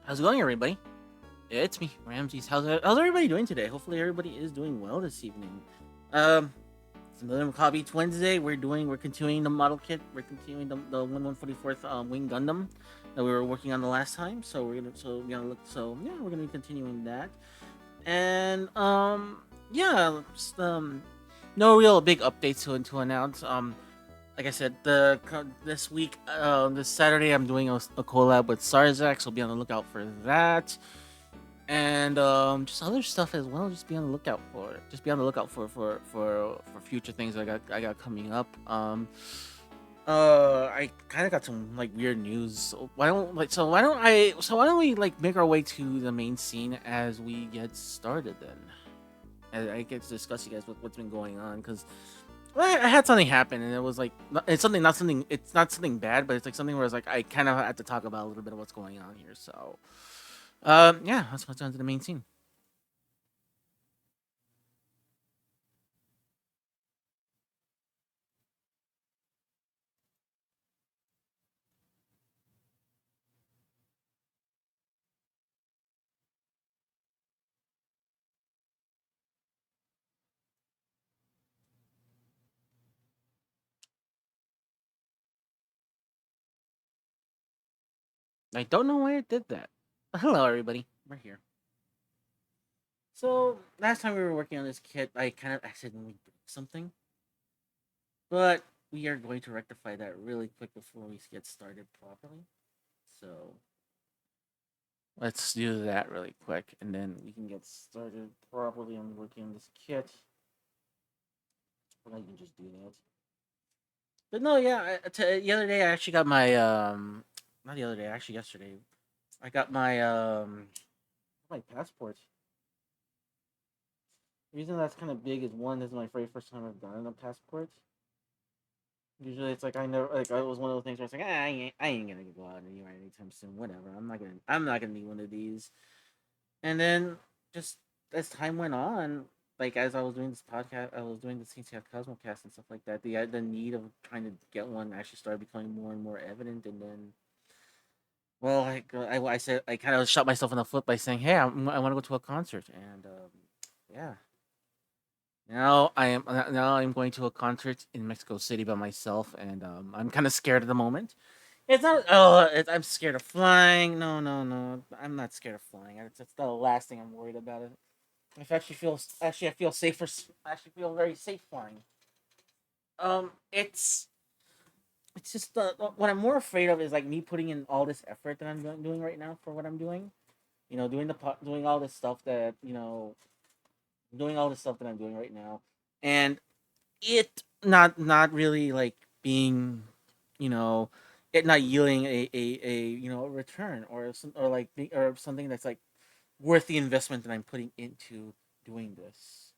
How's it going, everybody? It's me, Ramses. How's everybody doing today? Hopefully, everybody is doing well this evening. Um, it's another Hobby Wednesday. We're continuing the model kit. We're continuing the 1/144th Wing Gundam that we were working on the last time. We're gonna be continuing that. And yeah, no real big updates to announce. Like I said, this week, this Saturday, I'm doing a collab with Sarzak, so be on the lookout for that, and just other stuff as well. Just be on the lookout for it. Just be on the lookout for future things I got coming up. I kind of got some like weird news. Why don't we like make our way to the main scene as we get started then? And I get to discuss you guys what's been going on because I had something happen, and it was like it's something not something. It's not something bad, but it's like something where it's like I kind of had to talk about a little bit of what's going on here. So, yeah, let's on to the main scene. I don't know why it did that. Hello, everybody. We're here. So last time we were working on this kit, I kind of accidentally broke something, but we are going to rectify that really quick before we get started properly. So let's do that really quick, and then we can get started properly on working on this kit. Or I can just do that. But no, yeah. The other day I actually got my not the other day, actually yesterday. I got my passport. The reason that's kind of big is one, this is my very first time I've gotten a passport. Usually it's like I never like I was one of those things where it's like I ain't gonna go out anywhere anytime soon. Whatever. I'm not gonna need one of these. And then just as time went on, like as I was doing this podcast, I was doing the CCF Cosmocast and stuff like that. The need of trying to get one actually started becoming more and more evident. And then, well, I said I kind of shot myself in the foot by saying, "Hey, I want to go to a concert," and yeah, now I'm going to a concert in Mexico City by myself, and I'm kind of scared at the moment. It's not. I'm scared of flying. No, no, no. I'm not scared of flying. That's the last thing I'm worried about. I feel safer. I actually feel very safe flying. It's just what I'm more afraid of is like me putting in all this effort that I'm doing right now for what I'm doing. Doing all this stuff that doing all this stuff that I'm doing right now, and it not really like being, you know, it not yielding a return or something that's like worth the investment that I'm putting into doing this.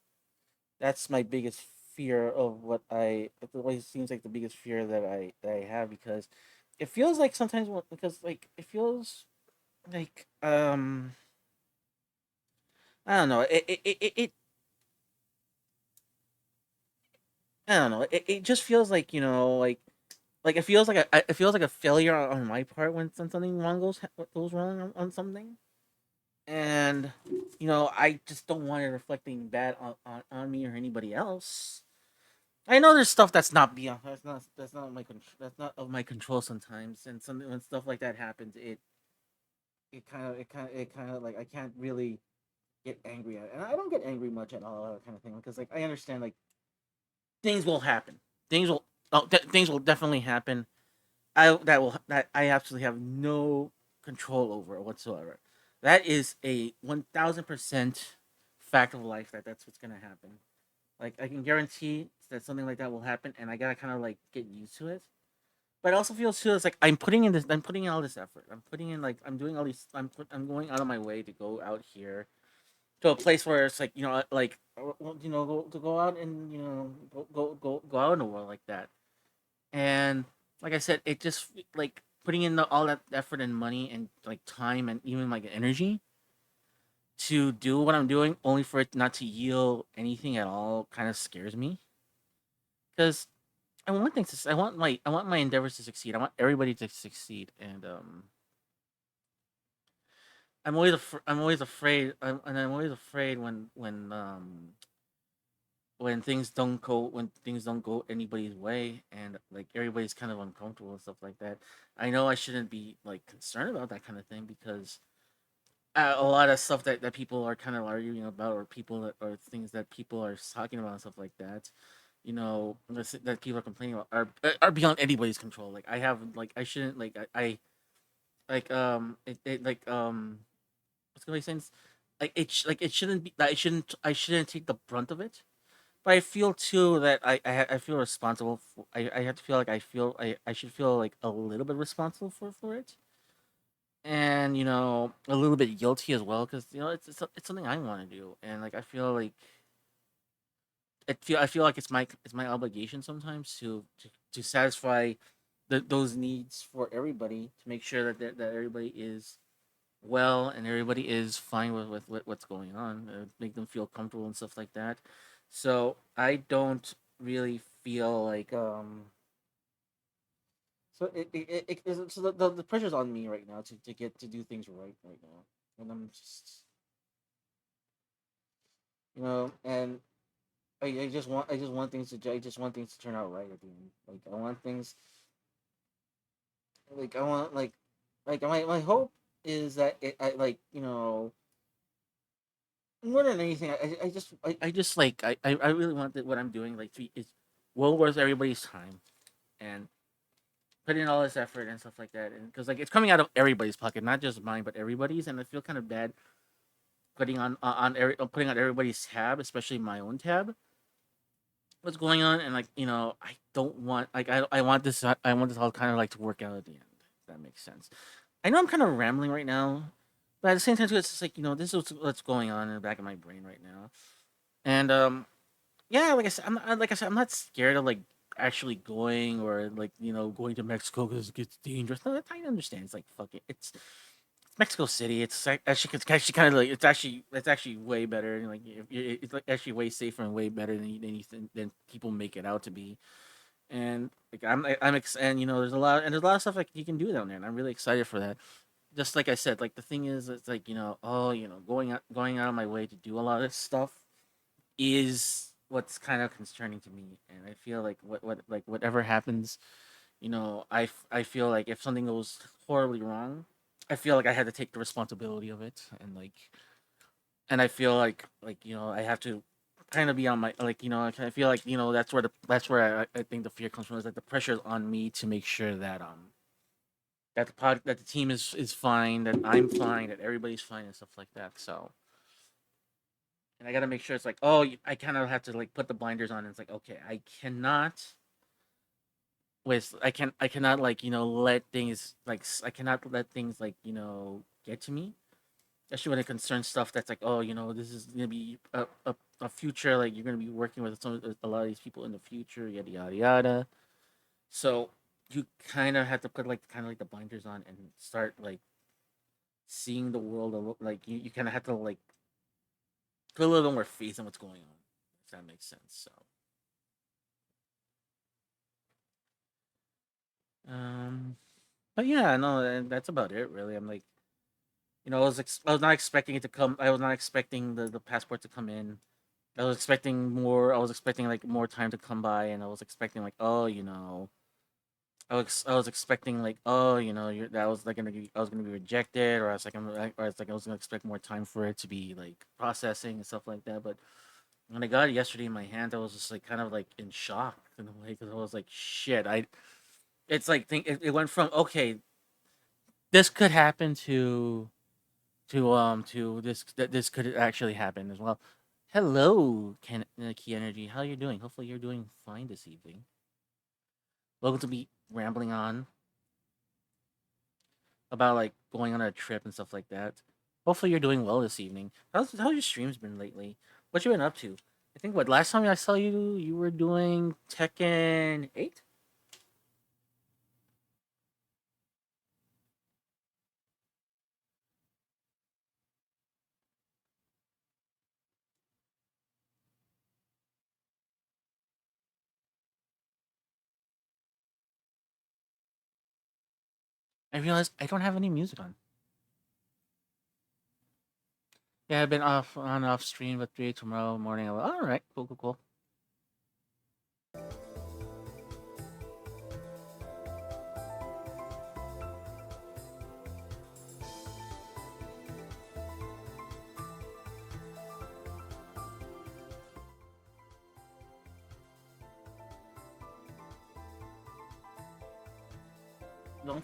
That's my biggest fear of what I. It always seems like the biggest fear that I have because it feels like sometimes because like it feels like I don't know I don't know it just feels like it feels like it feels like a failure on my part when something wrong goes wrong on something, and I just don't want it reflecting bad on me or anybody else. I know there's stuff that's not beyond that's not my that's not of my control sometimes, and something when stuff like that happens, it kind of like I can't really get angry at it. And I don't get angry much at all that kind of thing because like I understand like things will happen, things will things will definitely happen. That I absolutely have no control over whatsoever. That is a 1,000% fact of life that's what's gonna happen. Like I can guarantee that something like that will happen, and I gotta kind of like get used to it. But it also feels too. It's like I'm putting in all this effort. I'm putting in like I'm doing all these. I'm going out of my way to go out here to a place where it's like to go out and go out in the world like that. And like I said, it just like putting in all that effort and money and like time and even like energy to do what I'm doing, only for it not to yield anything at all, kind of scares me. Because I want my endeavors to succeed. I want everybody to succeed, and I'm always afraid, and I'm always afraid when things don't go anybody's way, and like everybody's kind of uncomfortable and stuff like that. I know I shouldn't be like concerned about that kind of thing because a lot of stuff that people are kind of arguing about, or people that or things that people are talking about and stuff like that, that people are complaining about are beyond anybody's control. Like I have like I shouldn't like I like it like what's gonna make sense? Like it shouldn't be I shouldn't take the brunt of it. But I feel too that I feel responsible for I have to feel like I should feel like a little bit responsible for it, and a little bit guilty as well because it's something I want to do, and like I feel like it's my obligation sometimes to satisfy those needs for everybody, to make sure that everybody is well and everybody is fine with what's going on, make them feel comfortable and stuff like that. So I don't really feel like so the pressure's on me right now to get to do things right now, and I'm just and I just want things to turn out right at the end. Like I want things like I want like my hope is that more than anything, I just like I really want that what I'm doing is well worth everybody's time, and put in all this effort and stuff like that, and because like it's coming out of everybody's pocket, not just mine but everybody's, and I feel kind of bad putting on everybody's tab, especially my own tab, what's going on, and I don't want I want this all kind of like to work out at the end. If that makes sense. I know I'm kind of rambling right now, but at the same time too, it's just like this is what's going on in the back of my brain right now, and yeah, like I said, I'm not scared of like actually going or like going to Mexico because it gets dangerous. No, I understand. It's like fuck it. It's Mexico City. It's actually kind of like it's actually way better. And like it's like actually way safer and way better than people make it out to be. And like and there's a lot of stuff like you can do down there, and I'm really excited for that. Just like I said, like the thing is, it's like going out of my way to do a lot of this stuff is what's kind of concerning to me, and I feel like whatever happens, I feel like if something goes horribly wrong, I feel like I had to take the responsibility of it, and I feel like I have to kind of be on my I feel like that's where I think the fear comes from, is like the pressure is on me to make sure that the team is fine, that I'm fine, that everybody's fine and stuff like that. So, and I got to make sure it's like, oh, I kind of have to like put the blinders on, and it's like, okay, I cannot like let things like I cannot let things like get to me, especially when it concerns stuff that's like, oh, this is gonna be a future, like you're gonna be working with a lot of these people in the future, yada yada yada. So you kind of have to put like kind of like the blinders on and start like seeing the world like you kind of have to like put a little bit more faith in what's going on, if that makes sense. So um but yeah, no, and that's about it really. I'm like, I was not expecting it to come. I was not expecting the passport to come in. I was expecting more. I was expecting like more time to come by, and I was expecting like, oh, I was expecting like, oh, that was like I was gonna be rejected, or I was gonna expect more time for it to be like processing and stuff like that. But when I got it yesterday in my hand, I was just like kind of like in shock in a way, because I was like, shit. It's like it went from, okay, this could happen to this, that this could actually happen as well. Hello, Key Energy. How you doing? Hopefully you're doing fine this evening. Welcome to me rambling on about like going on a trip and stuff like that. Hopefully you're doing well this evening. How's your streams been lately? What you been up to? I think what last time I saw you, you were doing Tekken 8. I realized I don't have any music on. Yeah, I've been off on off stream, but 3 tomorrow morning. All right, cool, cool, cool.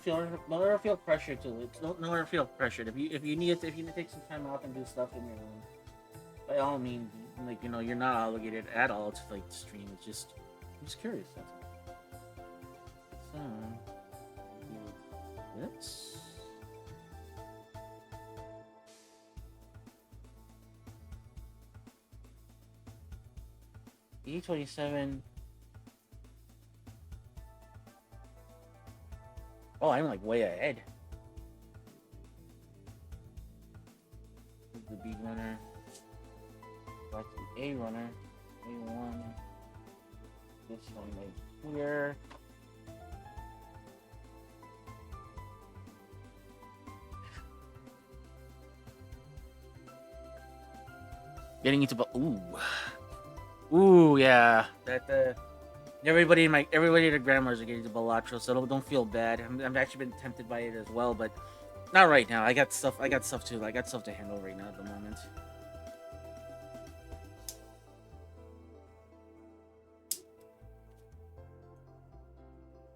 Don't ever feel pressure to it. Don't ever feel pressured. If you need to take some time off and do stuff in your room, by all means, like you're not obligated at all to like stream. It's just I'm just curious. That's all. So this. E27. Oh, I'm like way ahead. The B runner. Back to the A runner. A1. This one right here. Getting into ooh yeah. That everybody at the grandmas are getting to Balatro, so don't feel bad. I've actually been tempted by it as well, but not right now. I got stuff to handle right now at the moment.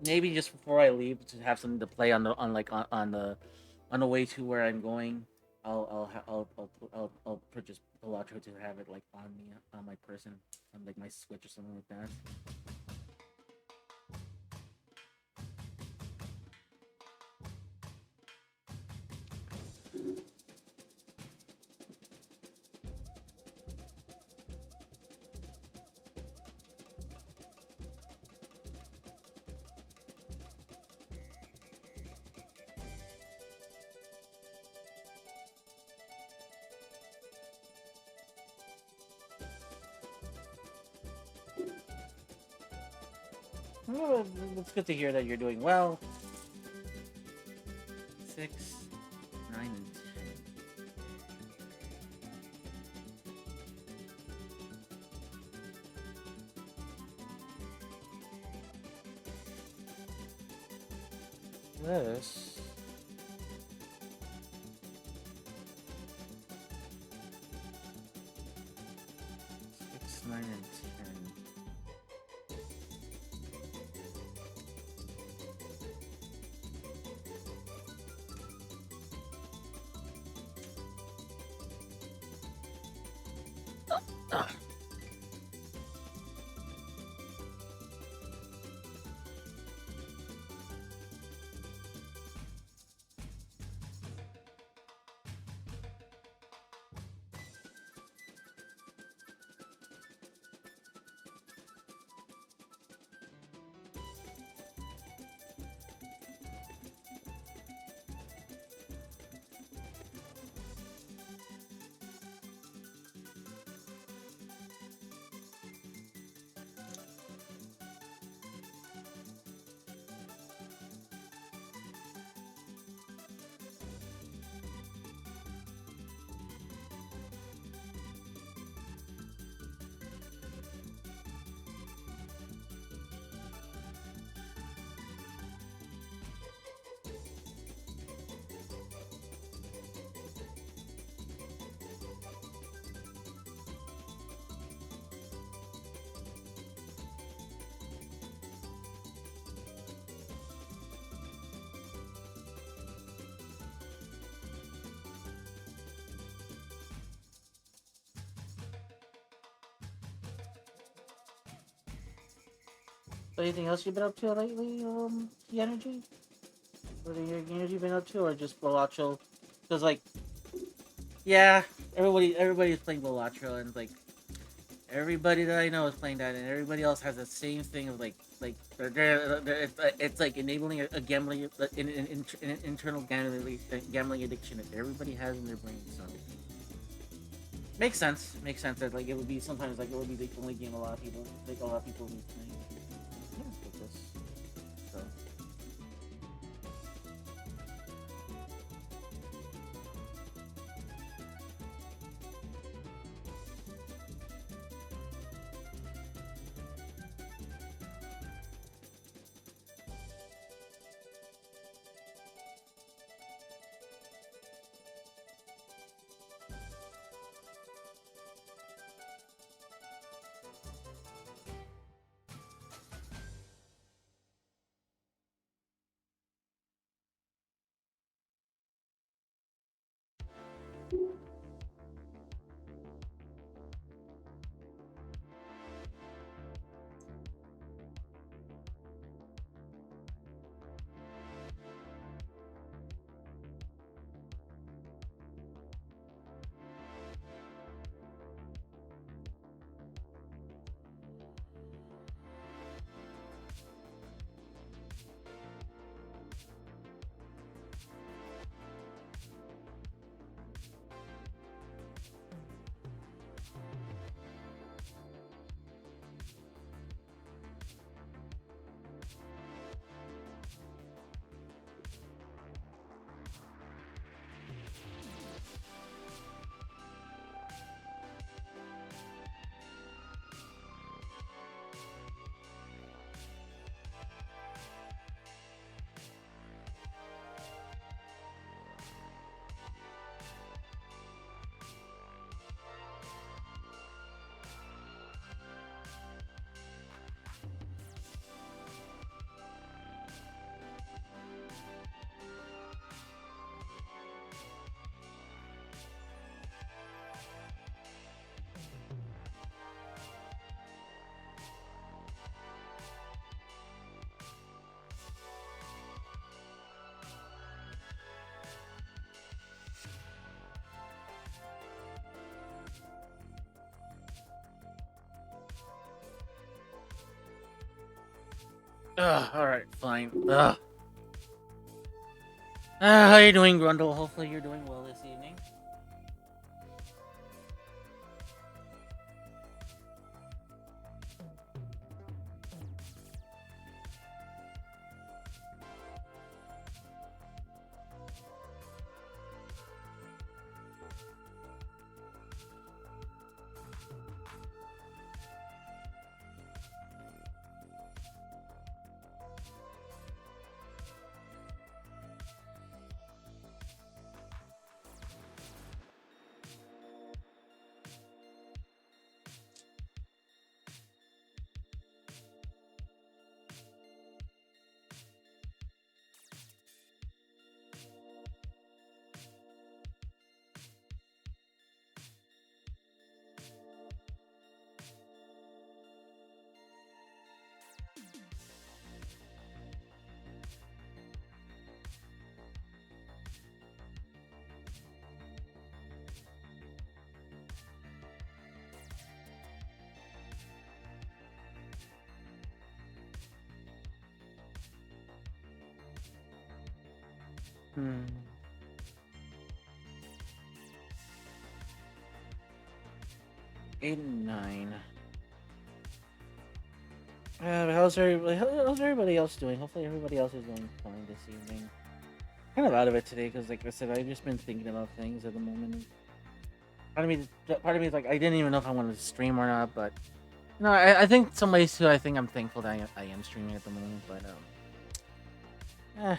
Maybe just before I leave to have something to play on the way to where I'm going. I'll purchase Balatro to have it like on me on my person on like my Switch or something like that. Well, it's good to hear that you're doing well. 6, 9, and 10. This. Six, 9, and 10. So anything else you've been up to lately, the energy? What have your energy been up to, or just Balatro? Because like, yeah, everybody's playing Balatro, and like everybody that I know is playing that, and everybody else has the same thing of it's like enabling a gambling an internal gambling addiction that everybody has in their brain. So makes sense. Makes sense that like it would be sometimes like it would be the only game a lot of people would be playing. Yeah, let's put this. So. Ugh, alright, fine. Ugh. How you doing, Grundle? Hopefully you're doing well this evening. Hmm. 8 and 9. How's everybody else doing? Hopefully everybody else is doing fine this evening. Kind of out of it today because, like I said, I've just been thinking about things at the moment. Part of me is like, I didn't even know if I wanted to stream or not, but no, I think some ways too. I think I'm thankful that I am streaming at the moment, but eh.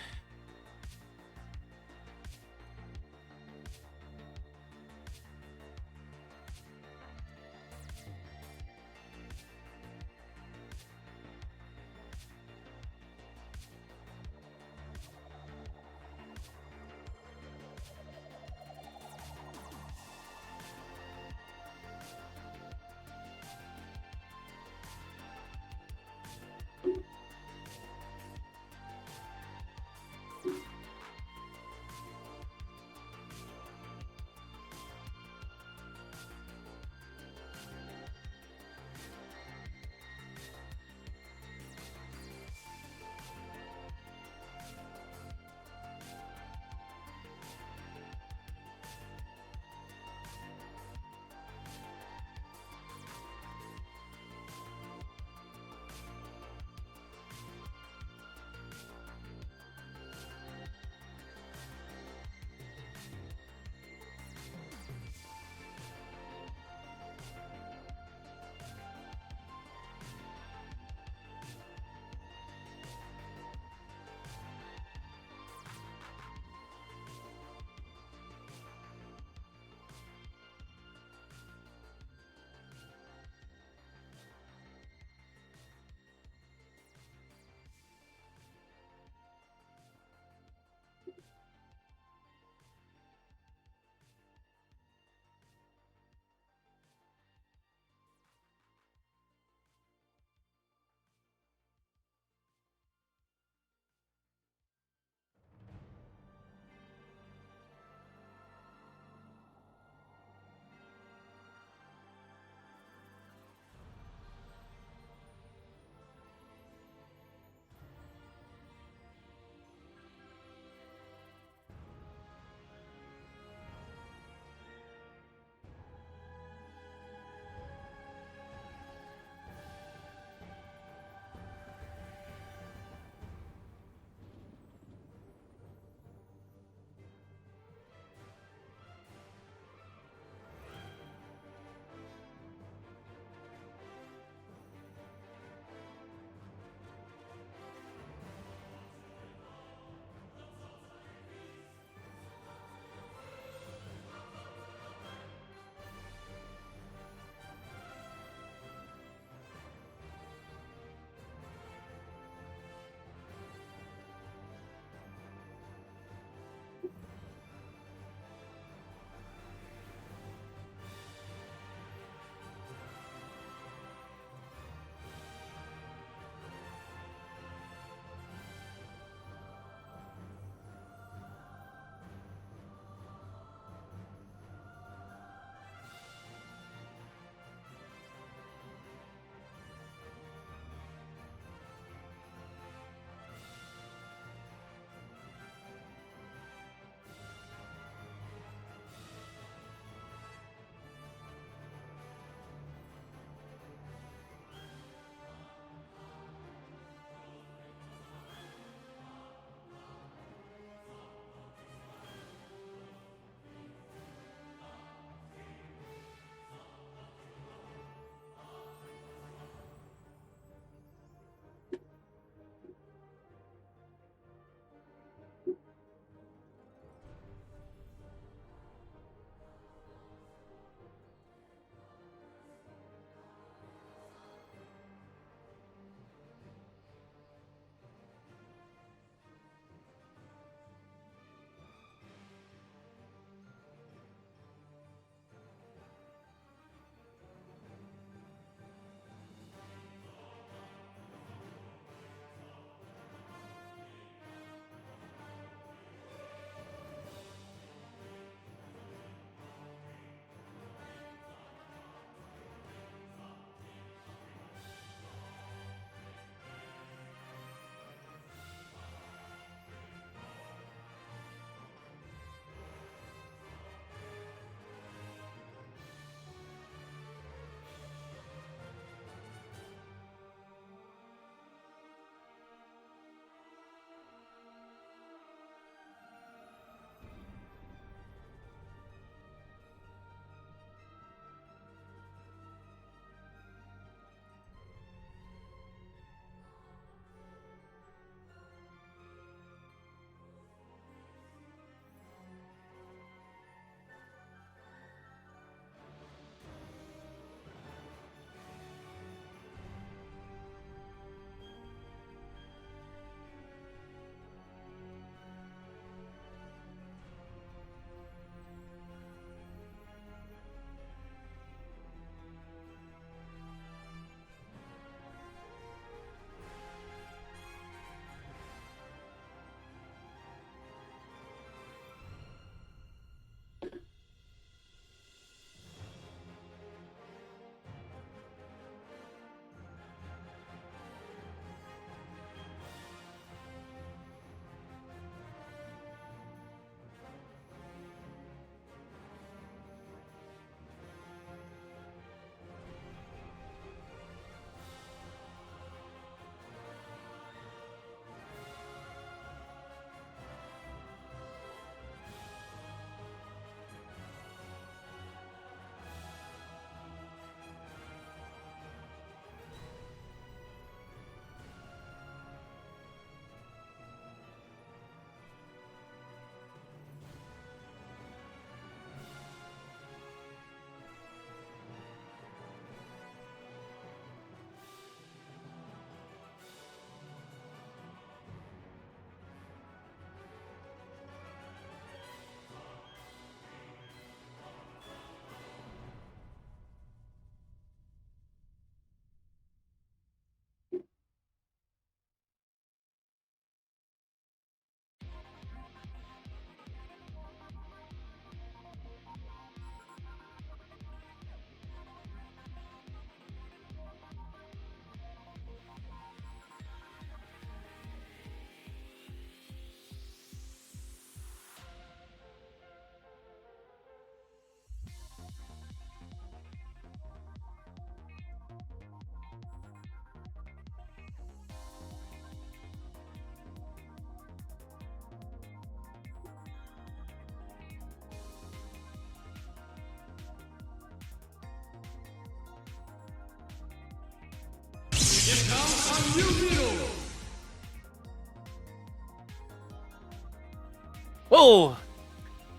Whoa!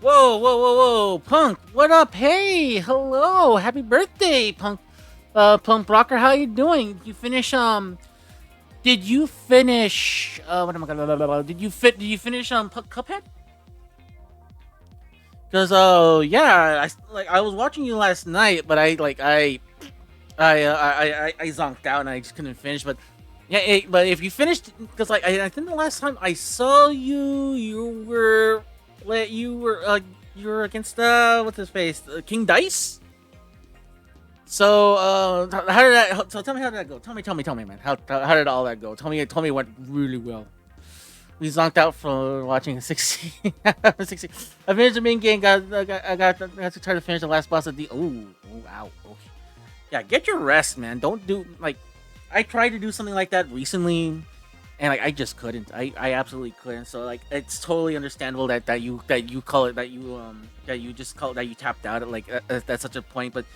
Whoa, whoa, whoa, whoa! Punk, what up? Hey, hello, happy birthday, Punk. Punk Rocker, how you doing? You finish Did you finish? What am I gonna? Did you finish Cuphead? Cause yeah, I was watching you last night, but I zonked out and I just couldn't finish. But yeah, but if you finished, because I think the last time I saw you, you were against what's his face, King Dice. So how did that? So tell me how did that go? Tell me, man. How did all that go? Tell me it went really well. We zonked out from watching a 60. 60. I finished the main game. I got to try to finish the last boss of the. Oh, ow. Oh. Yeah, get your rest, man. Don't do like. I tried to do something like that recently, and like I just couldn't. I absolutely couldn't. So like it's totally understandable that you call it that you just call it that you tapped out at such a point. But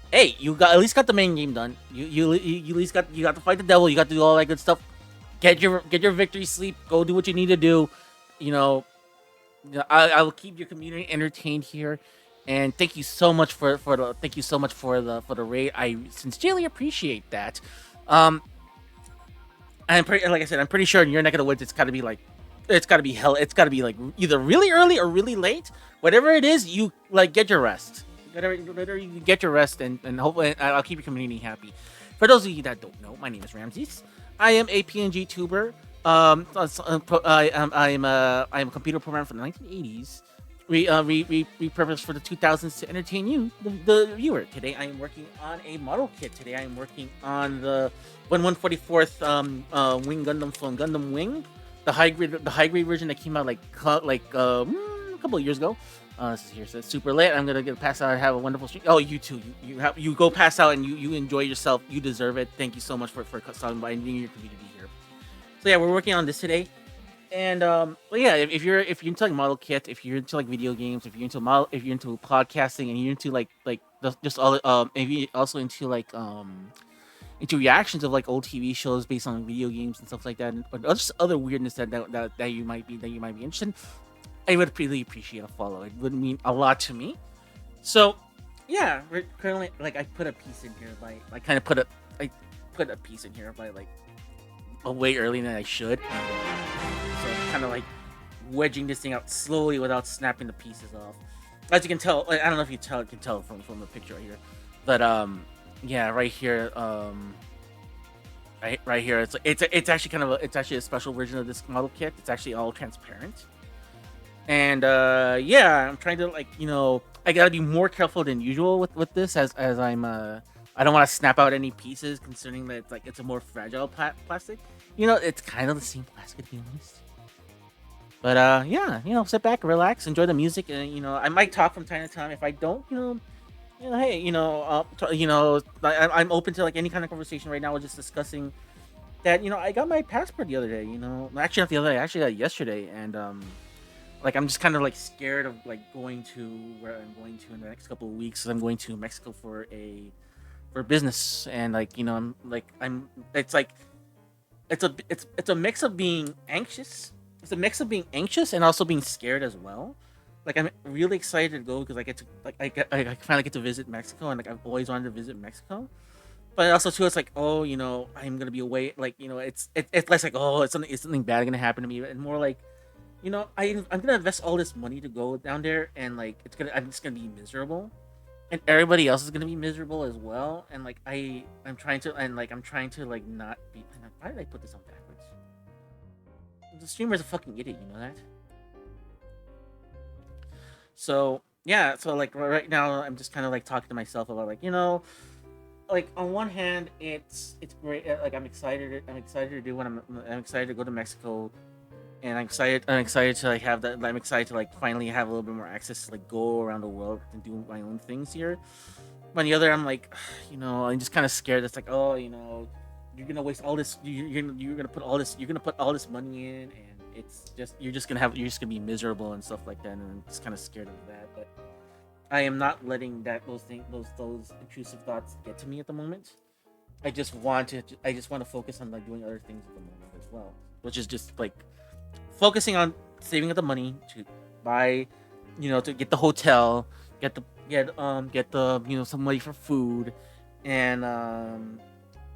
hey, you got at least got the main game done. You at least got to fight the devil. You got to do all that good stuff. Get your victory sleep. Go do what you need to do. You know, I will keep your community entertained here. And thank you so much for the raid. I sincerely appreciate that. Um, like I said, I'm pretty sure in your neck of the woods, it's got to be like, it's got to be hell. It's got to be like either really early or really late. Whatever it is, you like get your rest. Literally, you get your rest, and hopefully I'll keep your community happy. For those of you that don't know, my name is Ramses. I am a PNG tuber. I am a computer programmer from the 1980s. Repurposed for the 2000s to entertain you, the viewer. Today I am working on a model kit. Today I am working on the 1144th Wing Gundam from Gundam Wing, the high grade version that came out a couple of years ago. This is here says super late. I'm gonna pass out and have a wonderful stream. Oh, you too. You go pass out and you enjoy yourself. You deserve it. Thank you so much for stopping by and being your community here. So yeah, we're working on this today. And well, yeah, if you're into like model kit, if you're into like video games, if you're into podcasting, and you're into just all maybe also into into reactions of like old TV shows based on video games and stuff like that, and or just other weirdness that you might be interested in, I would really appreciate a follow. It would mean a lot to me. So yeah, we're currently like I put a piece in here by I put a piece in here by like way earlier than I should. So I'm kind of like wedging this thing out slowly without snapping the pieces off. As you can tell, I don't know if you can tell from the picture right here, but yeah, right here, right here, it's actually it's actually a special version of this model kit. It's actually all transparent, and yeah, I'm trying to I gotta be more careful than usual with this as I'm I don't want to snap out any pieces, considering that it's a more fragile plastic. It's kind of the same plastic, to be honest. But yeah, sit back, relax, enjoy the music, and I might talk from time to time. If I don't, hey, I'm open to like any kind of conversation right now. We're just discussing that. I got my passport the other day. Actually not the other day. I actually got it yesterday, and like I'm just kind of like scared of like going to where I'm going to in the next couple of weeks. I'm going to Mexico for business, and it's like it's a mix of being anxious. It's a mix of being anxious and also being scared as well. Like I'm really excited to go because I get to I finally get to visit Mexico, and like I've always wanted to visit Mexico. But also too, it's like, oh, I'm gonna be away. Like it's less like, oh, it's something bad gonna happen to me, and more like, I'm gonna invest all this money to go down there, and like I'm just gonna be miserable, and everybody else is gonna be miserable as well. And like I'm trying to like not be. Why did I put this on backwards? The streamer's a fucking idiot, you know that. So yeah, so like right now I'm just kind of like talking to myself about like like on one hand it's great, like I'm excited to do what I'm excited to go to Mexico, and I'm excited to like have that. I'm excited to like finally have a little bit more access to like go around the world and do my own things here. But on the other, I'm like, I'm just kind of scared. It's like, oh, you're gonna waste all this. You're gonna put all this. You're gonna put all this money in, and it's just you're just gonna be miserable and stuff like that. And I'm just kind of scared of that. But I am not letting those intrusive thoughts get to me at the moment. I just want to focus on like doing other things at the moment as well, which is just like focusing on saving up the money to buy, to get the hotel, get the get the some money for food, and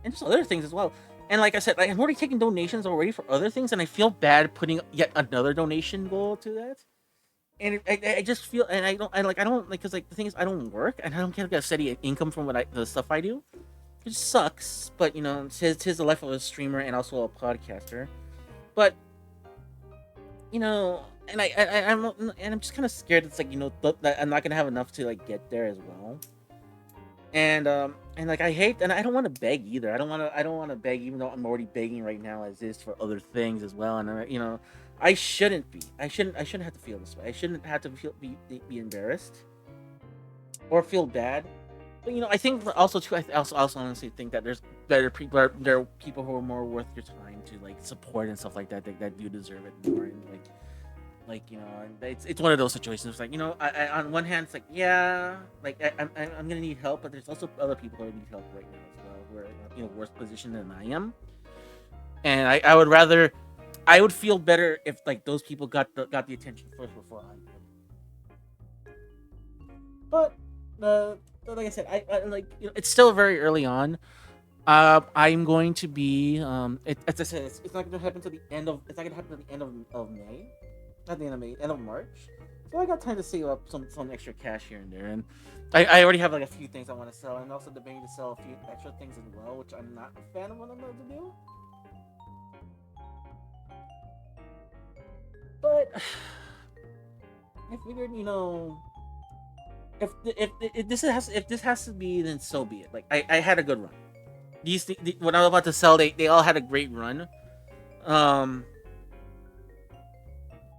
just other things as well. And like I said, like, I'm already taking donations already for other things, and I feel bad putting yet another donation goal to that. And I just feel, and I don't like, because like the thing is, I don't work and I don't get like a steady income from the stuff I do. It sucks, but it's the life of a streamer and also a podcaster. But I'm just kind of scared. It's like that I'm not gonna have enough to like get there as well. And like I hate, and I don't want to beg either. I don't want to beg, even though I'm already begging right now as is for other things as well. And I shouldn't be. I shouldn't have to feel this way. I shouldn't have to be embarrassed or feel bad. But I think also too. I also honestly think that there's better people. There are people who are more worth your time to like support and stuff like that. That do deserve it more. And and it's one of those situations. It's like, on one hand, it's like, yeah, like I'm gonna need help, but there's also other people who need help right now as well, who are worse positioned than I am. And I would rather, I would feel better if like those people got the attention first before I did. But like I said, I like, it's still very early on. I'm going to be as I said, it's not going to happen to the end of it's not going to happen to the end of May, not the end of May, end of March. So I got time to save up some extra cash here and there, and I already have like a few things I want to sell, and also debating to sell a few extra things as well, which I'm not a fan of what I'm about to do. But I figured, if this has to be, then so be it. Like I had a good run. What I was about to sell, they all had a great run. Um,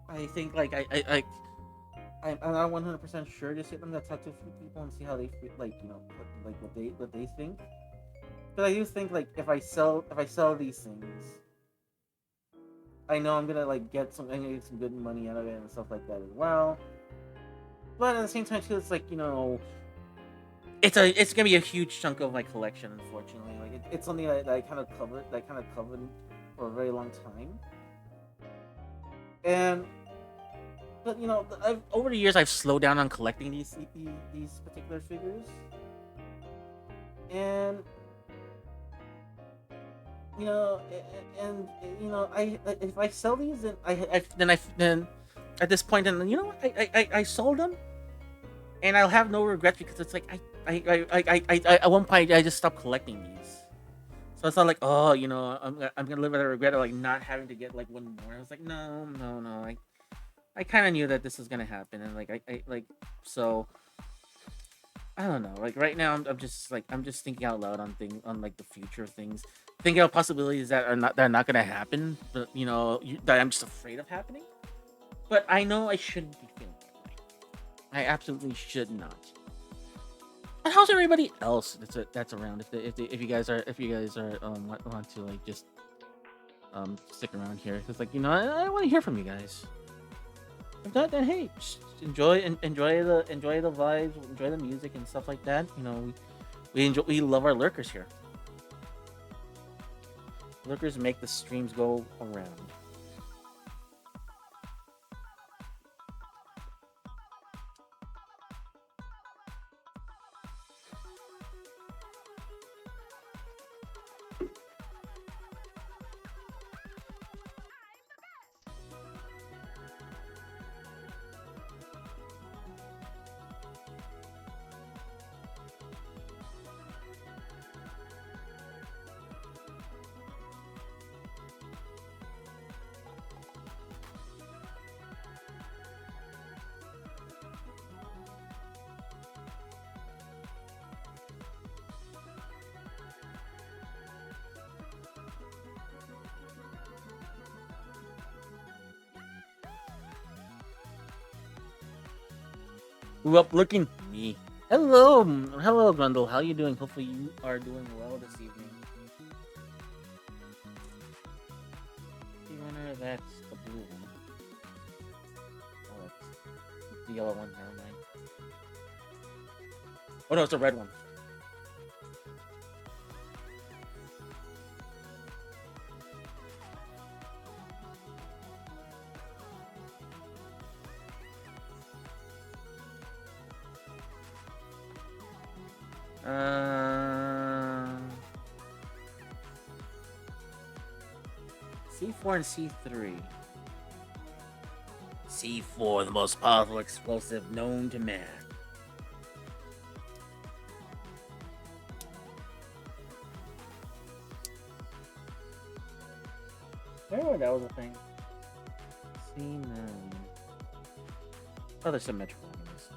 I think like I'm not 100% sure. Just I'm gonna talk to a few people and see how they feel, like what they think. Because I do think like if I sell these things, I know I'm gonna get some good money out of it and stuff like that as well. But at the same time too, it's like it's gonna be a huge chunk of my collection. Unfortunately, like it's something that I kind of covered for a very long time. And but over the years I've slowed down on collecting these particular figures, and and if I sell these, then then at this point, then I sold them, and I'll have no regrets, because it's like at one point I just stopped collecting these. So it's not like, oh, I'm gonna live with a regret of like not having to get like one more. I was like, no, no, no. I kind of knew that this was gonna happen, and like I like so I don't know. Like right now, I'm just thinking out loud on like the future of things, thinking of possibilities that are not gonna happen, but that I'm just afraid of happening. But I know I shouldn't be feeling that way. I absolutely should not. And how's everybody else that's around? If you guys are want to like just stick around here, because like I want to hear from you guys. If not, then hey, just enjoy the vibes, enjoy the music and stuff like that. We love our lurkers here. Lurkers make the streams go around. Who up looking? Me. Hello, hello, Grundle. How you doing? Hopefully you are doing well this evening. The runner, that's the blue one. Oh, it's the yellow one. Never mind. Oh no, it's the red one. Uh, C4 and C3. C4, the most powerful explosive known to man. Oh, that was a thing. C9. Oh, there's some Metro enemies.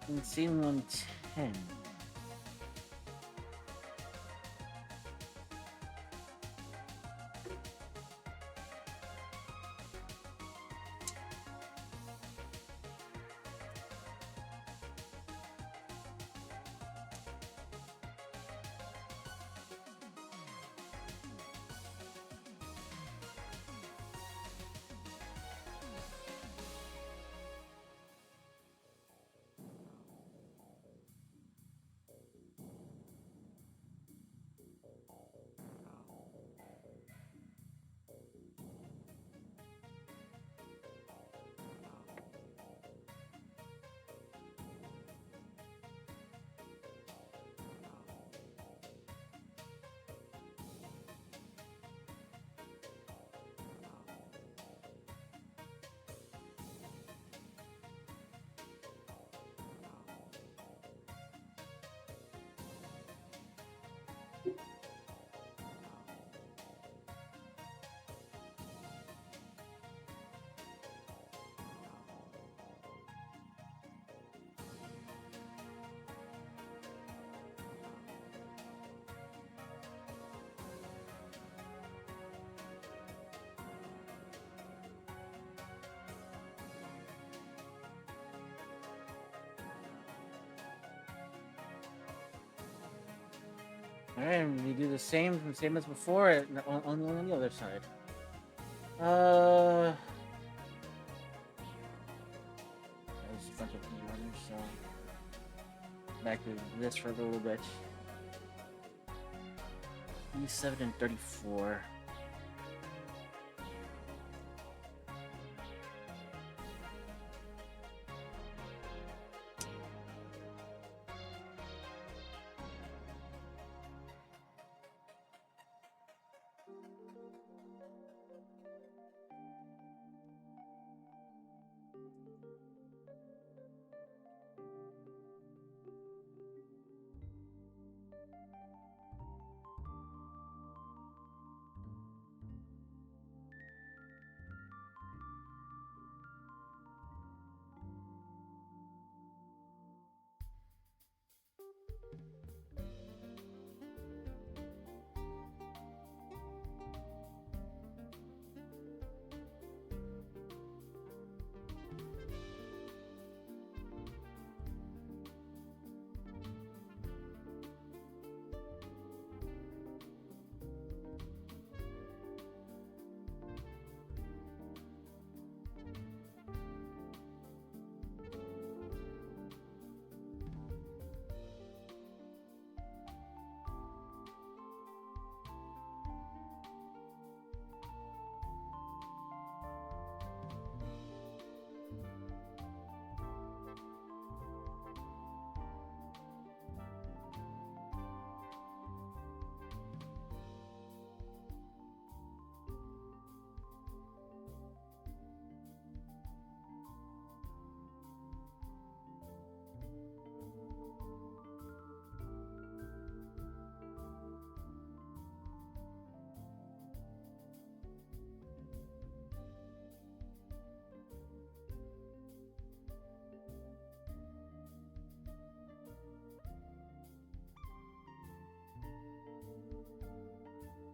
And C110. And we do the same as before, on the other side. There's a bunch of runners, so back to this for a little bit. E7 and 34.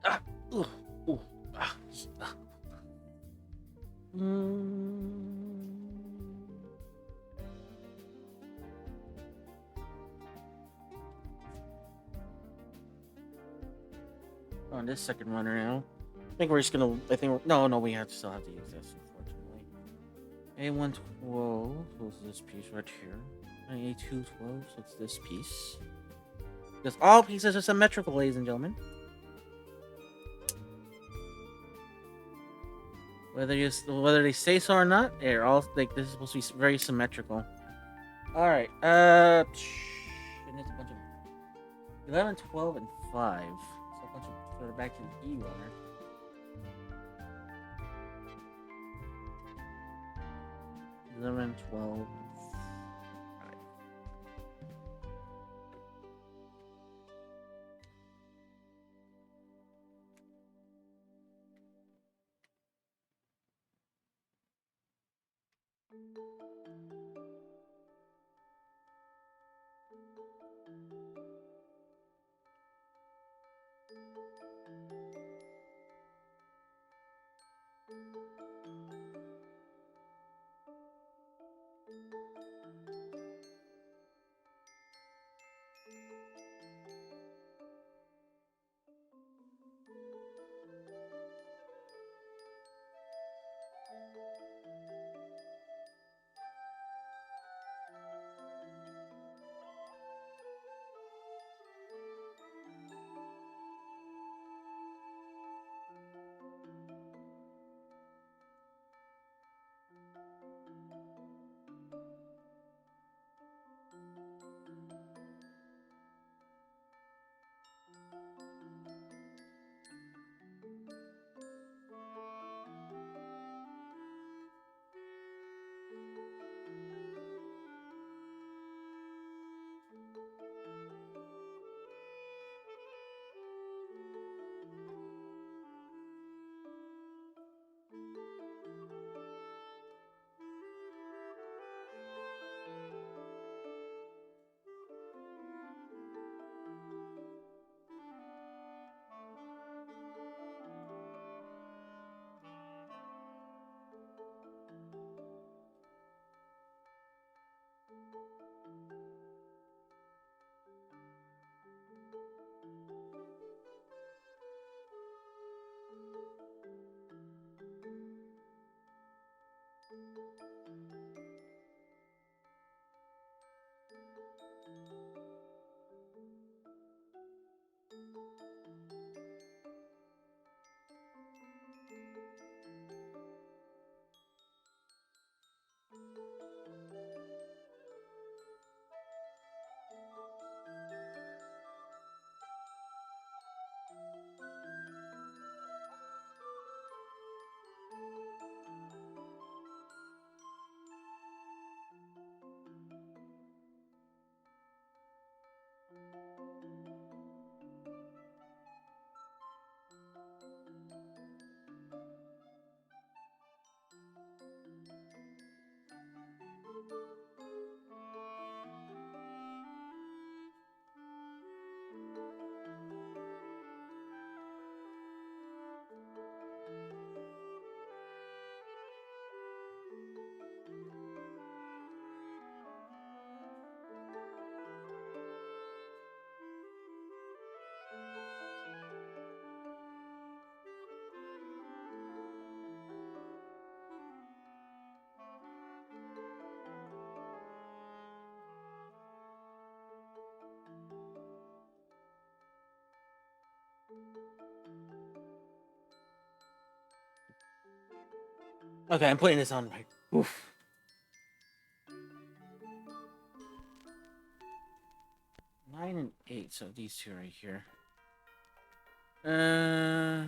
Ah, ooh, ooh, ah, ah. On this second runner now. I think we're just gonna. I think no. We still have to use this, unfortunately. A112. So it's this piece right here. And A212. So it's this piece. Because all pieces are symmetrical, ladies and gentlemen. Whether they say so or not, they're all like this is supposed to be very symmetrical. All right. And it's a bunch of 11, 12, and 5. So a bunch of sort of back to the E runner. 11, 12, and 5. Okay, I'm putting this on right. Oof. 9 and 8, so these two right here. Uh,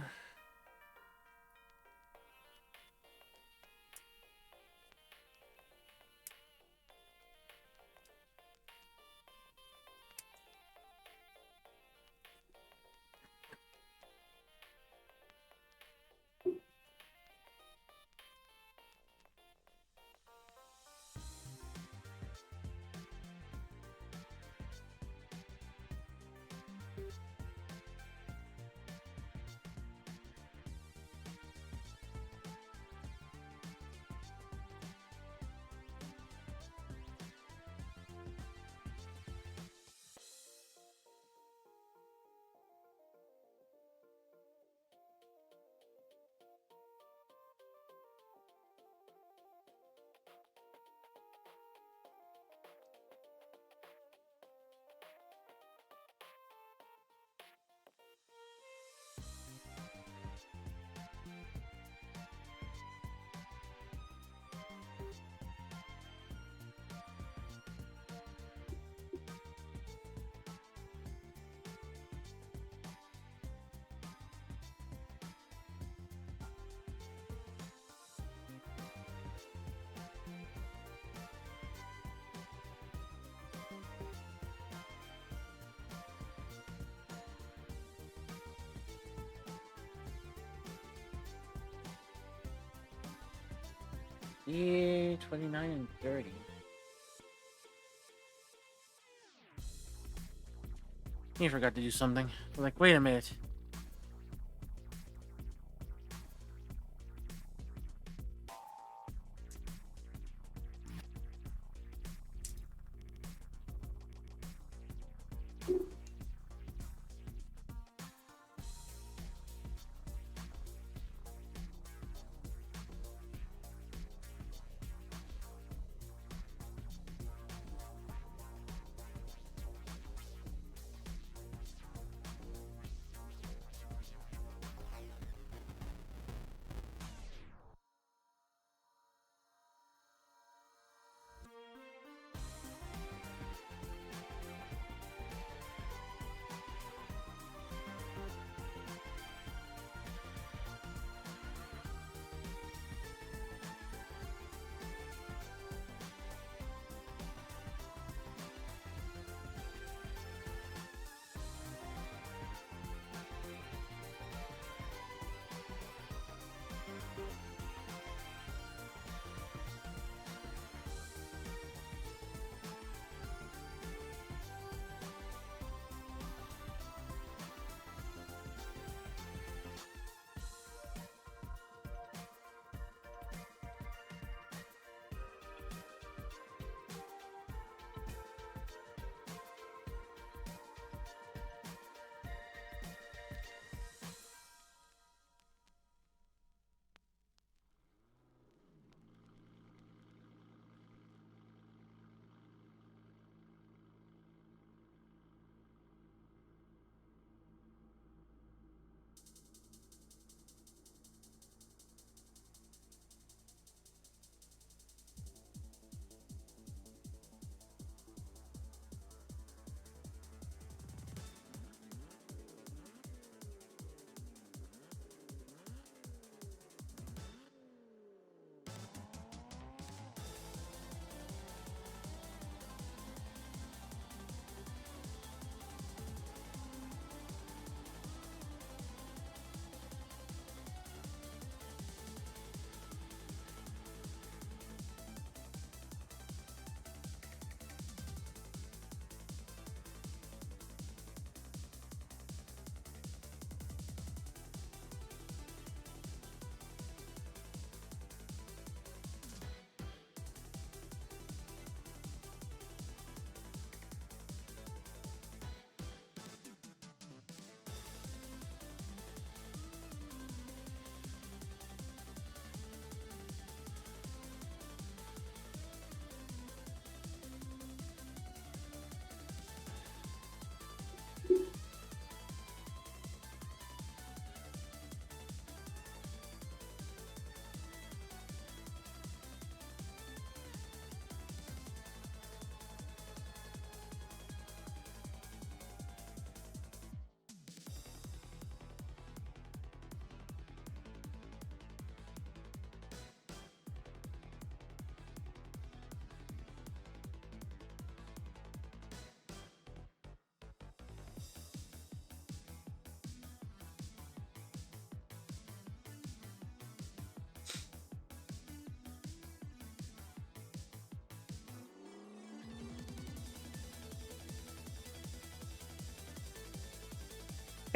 yeah, 29 and 30. He forgot to do something. I'm like, wait a minute.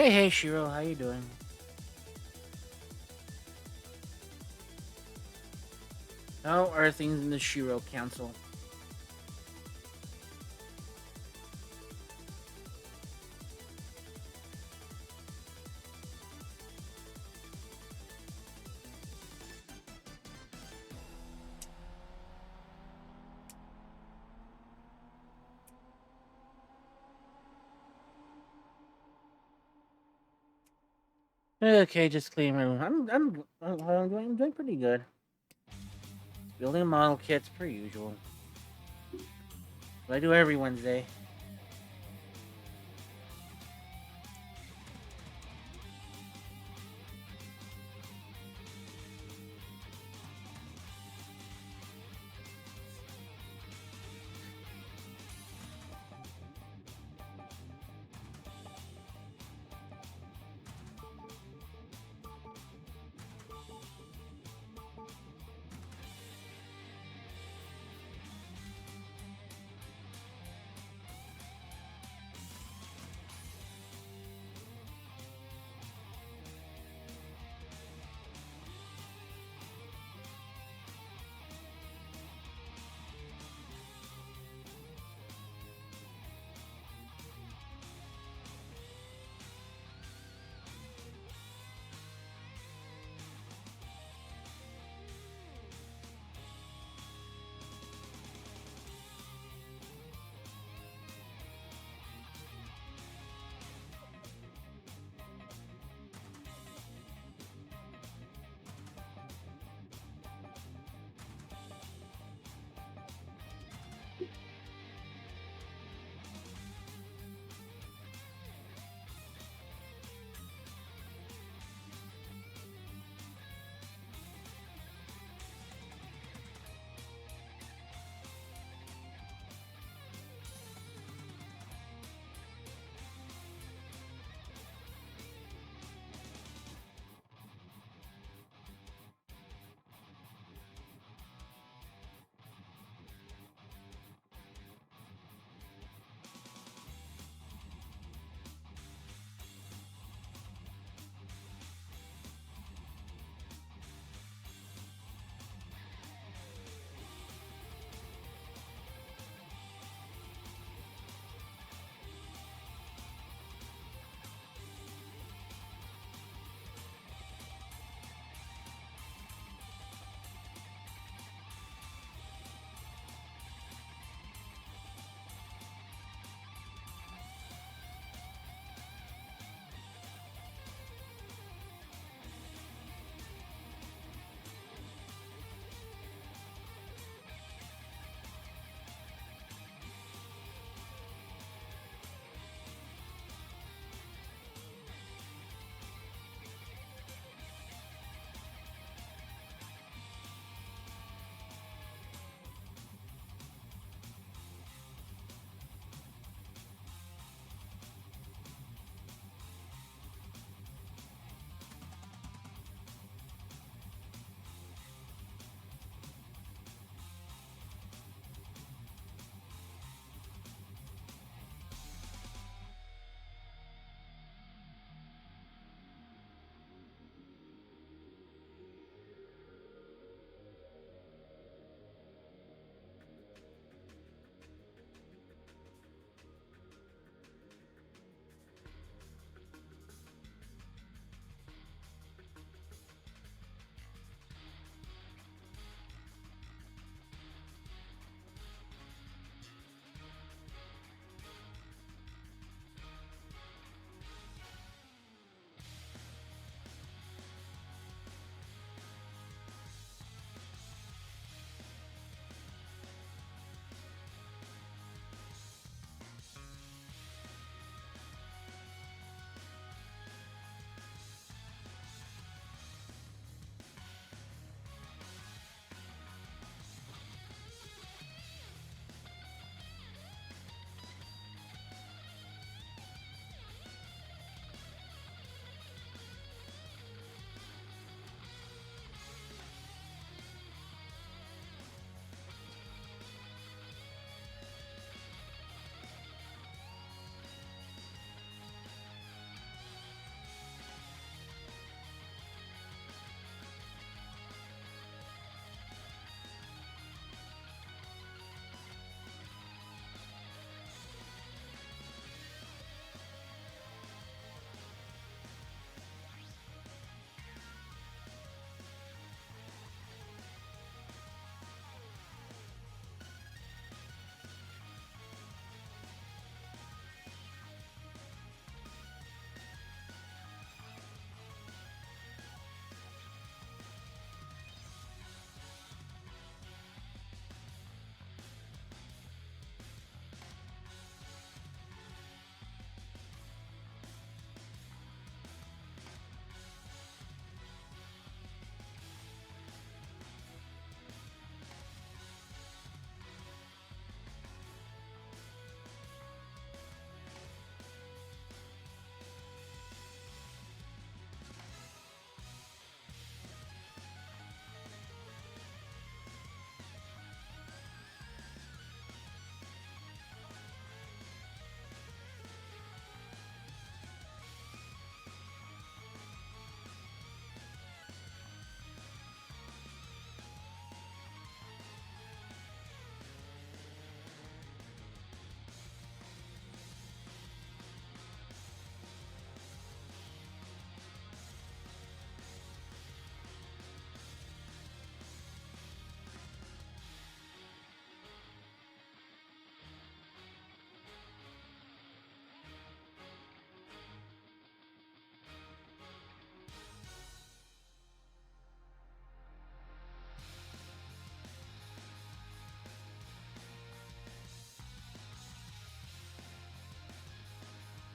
Hey, Shiro, how you doing? How are things in the Shiro Council? Okay, just clean my room. I'm doing pretty good. Building model kits per usual. What I do every Wednesday.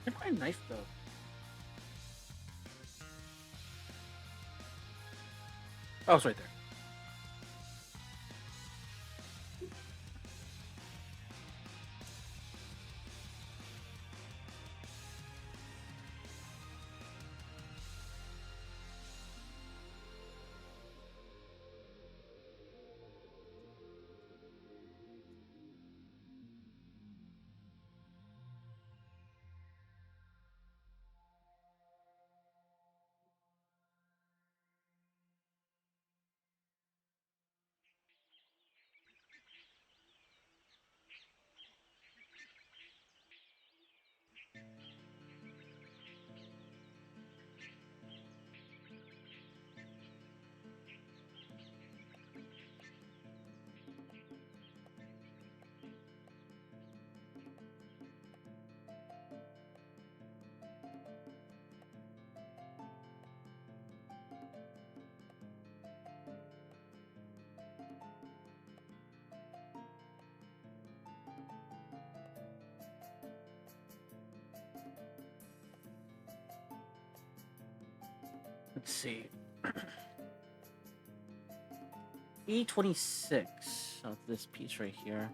Where's my knife go? Oh, it's right there. Let's see. E26 of this piece right here.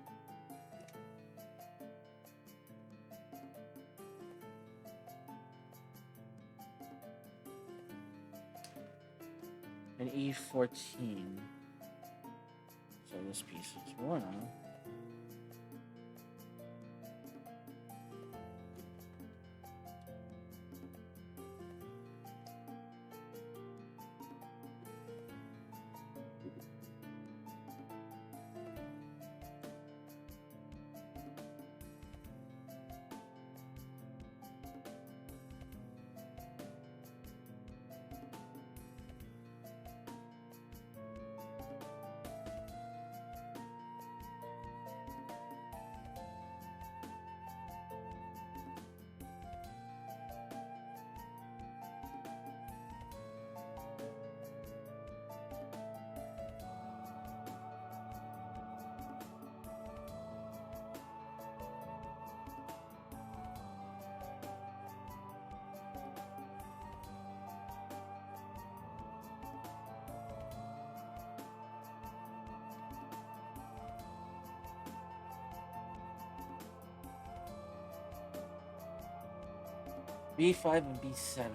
And E14. So this piece is one. B5 and B7.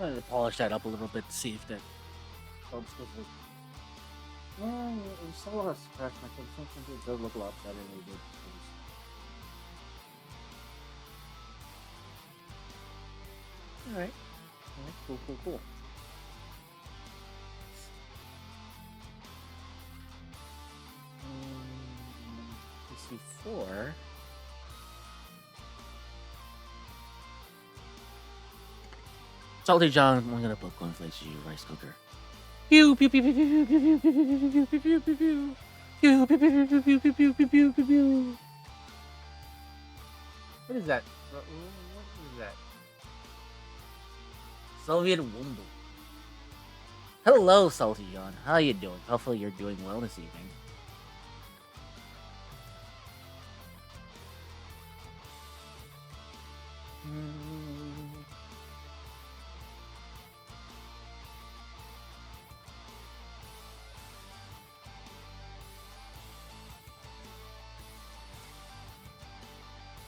wanted to polish that up a little bit to see if that helps. Cause like, yeah, there's still a lot of scratch marks. Sometimes it does look a lot better than it did. All right, all right, cool, cool, cool. Let's see, four. Salty John, I'm gonna put cornflakes in your rice cooker. Pew pew pew pew pew pew pew pew pew pew pew pew pew pew. Pew pew pew pew pew pew pew pew pew pew pew. What is that? What is that? Soviet Wumble. Hello, Salty John. How you doing? Hopefully you're doing well this evening.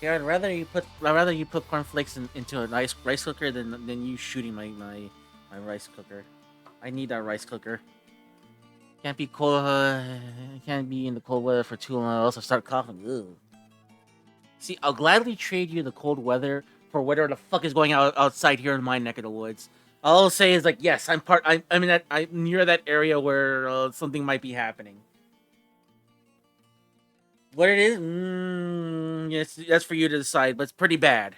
Yeah, I'd rather you put cornflakes into a nice rice cooker than you shooting my rice cooker. I need that rice cooker. Can't be cold. Can't be in the cold weather for too long. I also start coughing. Ugh. See, I'll gladly trade you the cold weather for whatever the fuck is going outside here in my neck of the woods. All I'll say is like, yes, I'm in that. I'm near that area where something might be happening. What it is, yes, that's for you to decide. But it's pretty bad.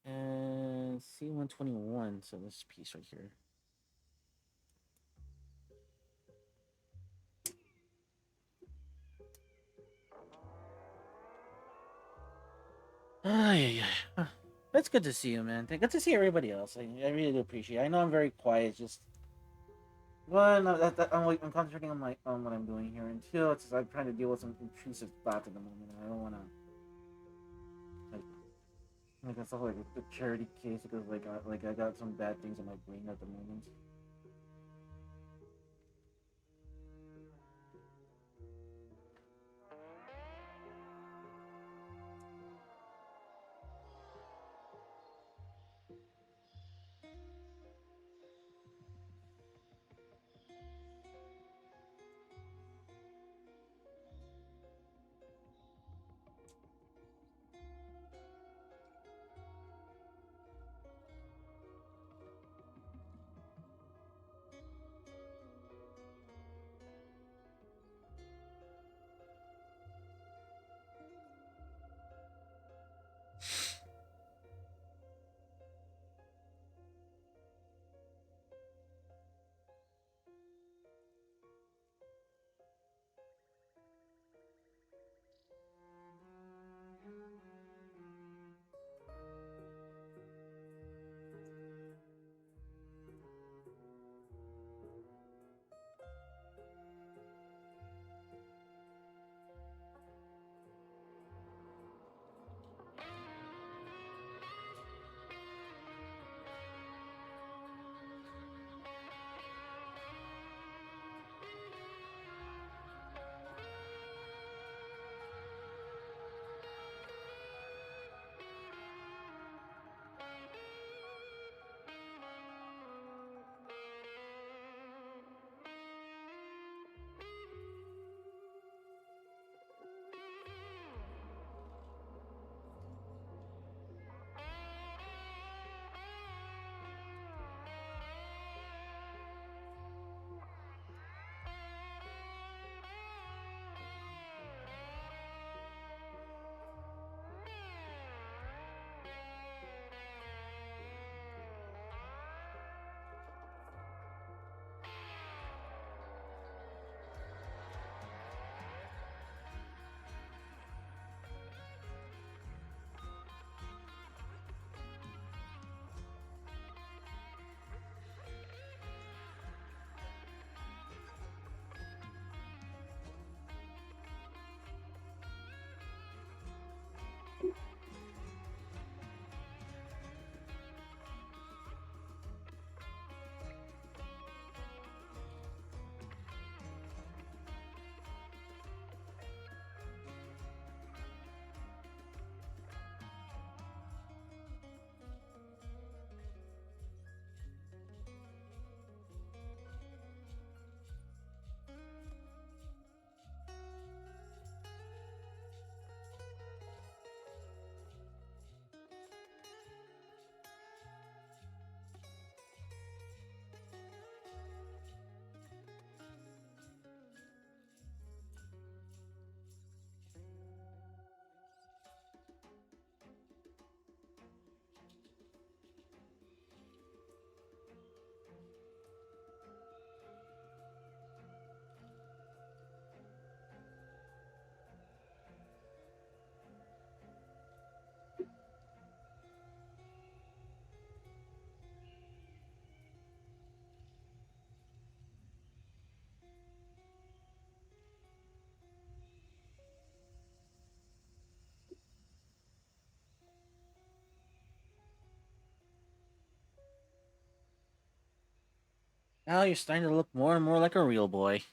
And C-121. So this piece right here. Yeah. That's good to see you, man. Good to see everybody else. I really do appreciate it. I know I'm very quiet, just one, I'm concentrating on what I'm doing here, and two, it's just I'm trying to deal with some intrusive thoughts at the moment, and I don't want to like make myself like a charity case because I got some bad things in my brain at the moment. Now you're starting to look more and more like a real boy.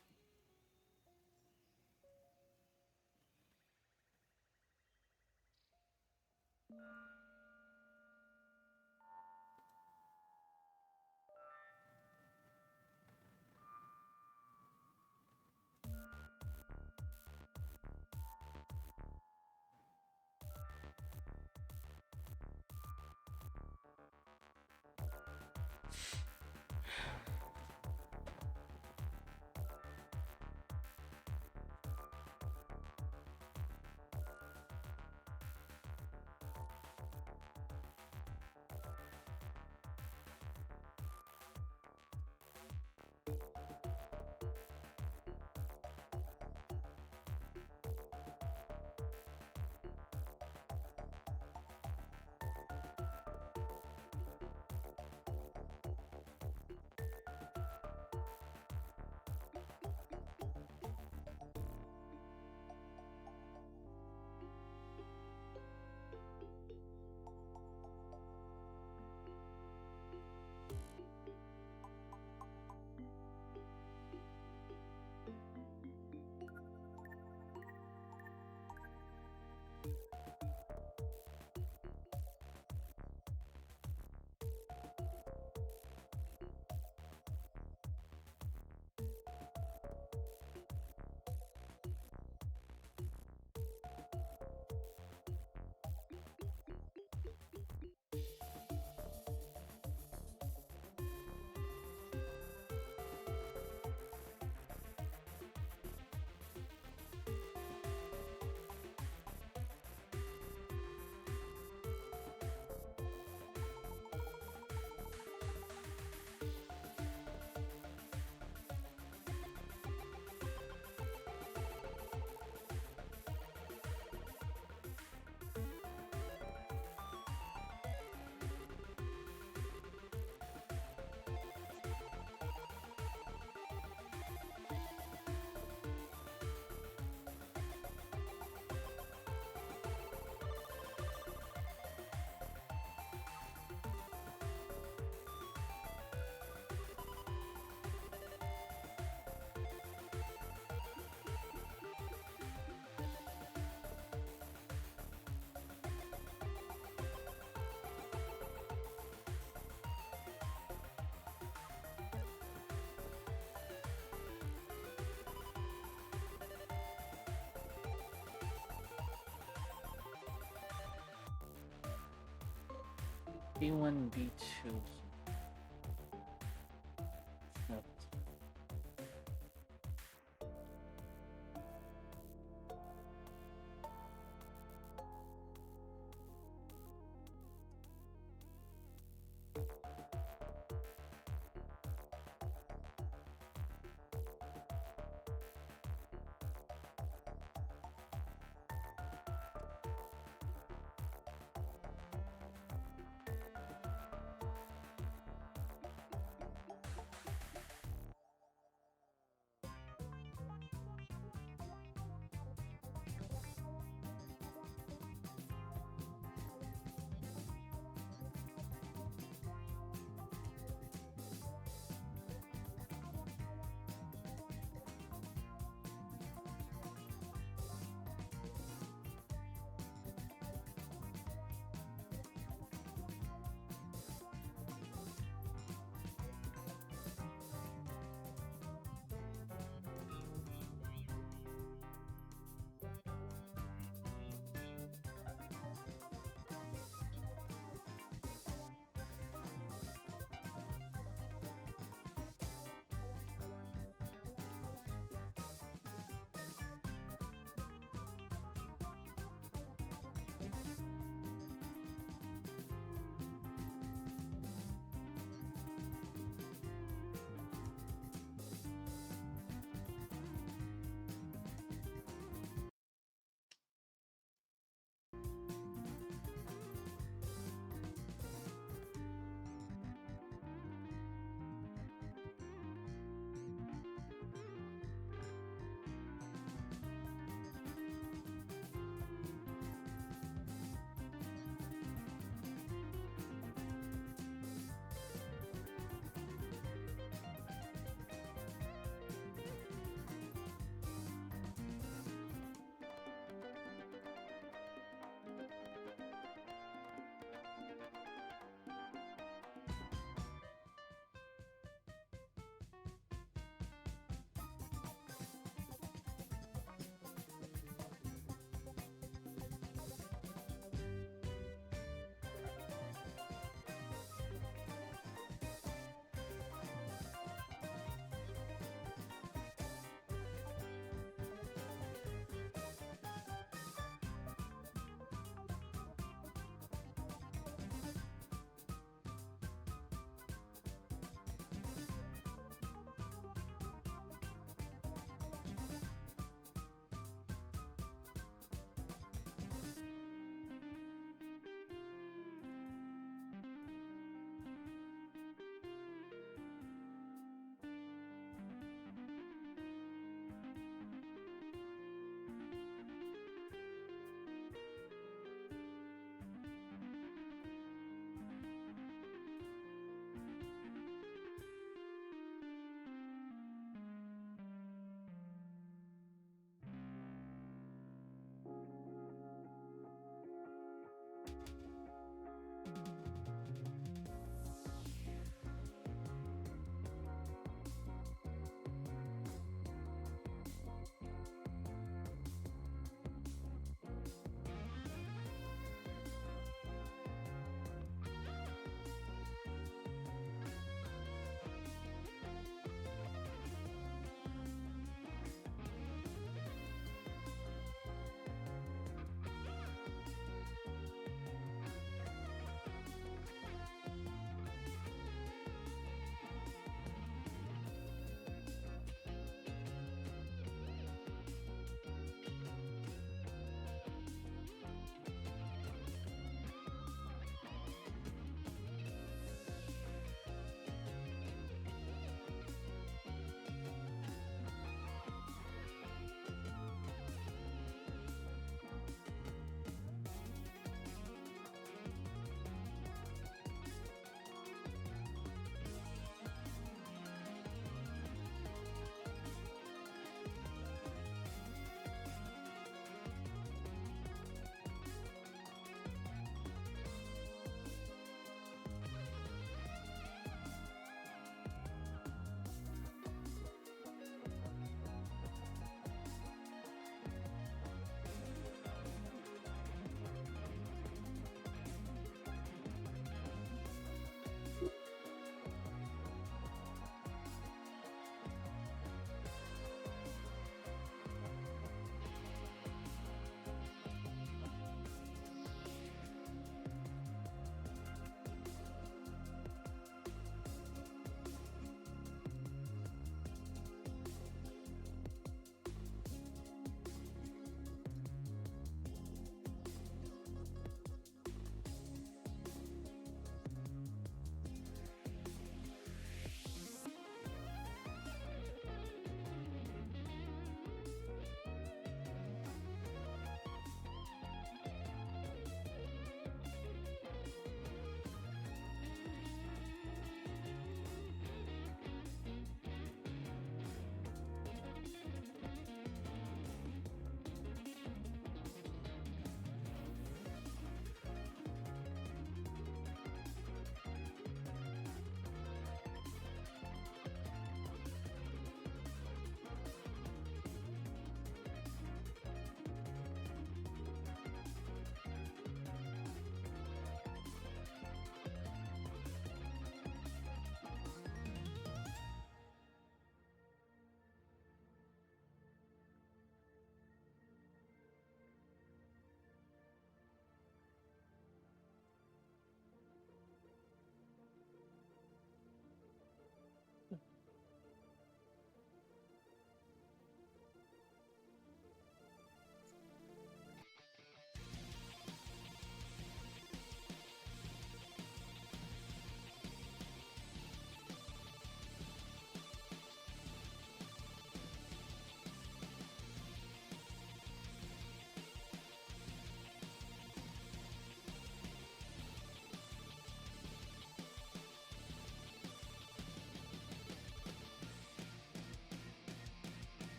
B1, B2. Nope.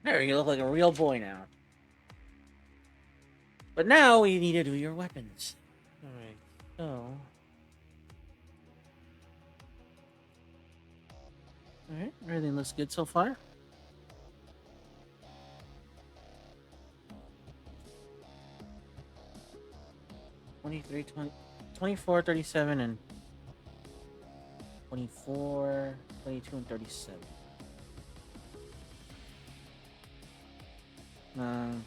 There, you look like a real boy now. But now we need to do your weapons. Alright, so. Alright, everything looks good so far. $23, 20, 24, 37, and 24, 22, and 37. Um,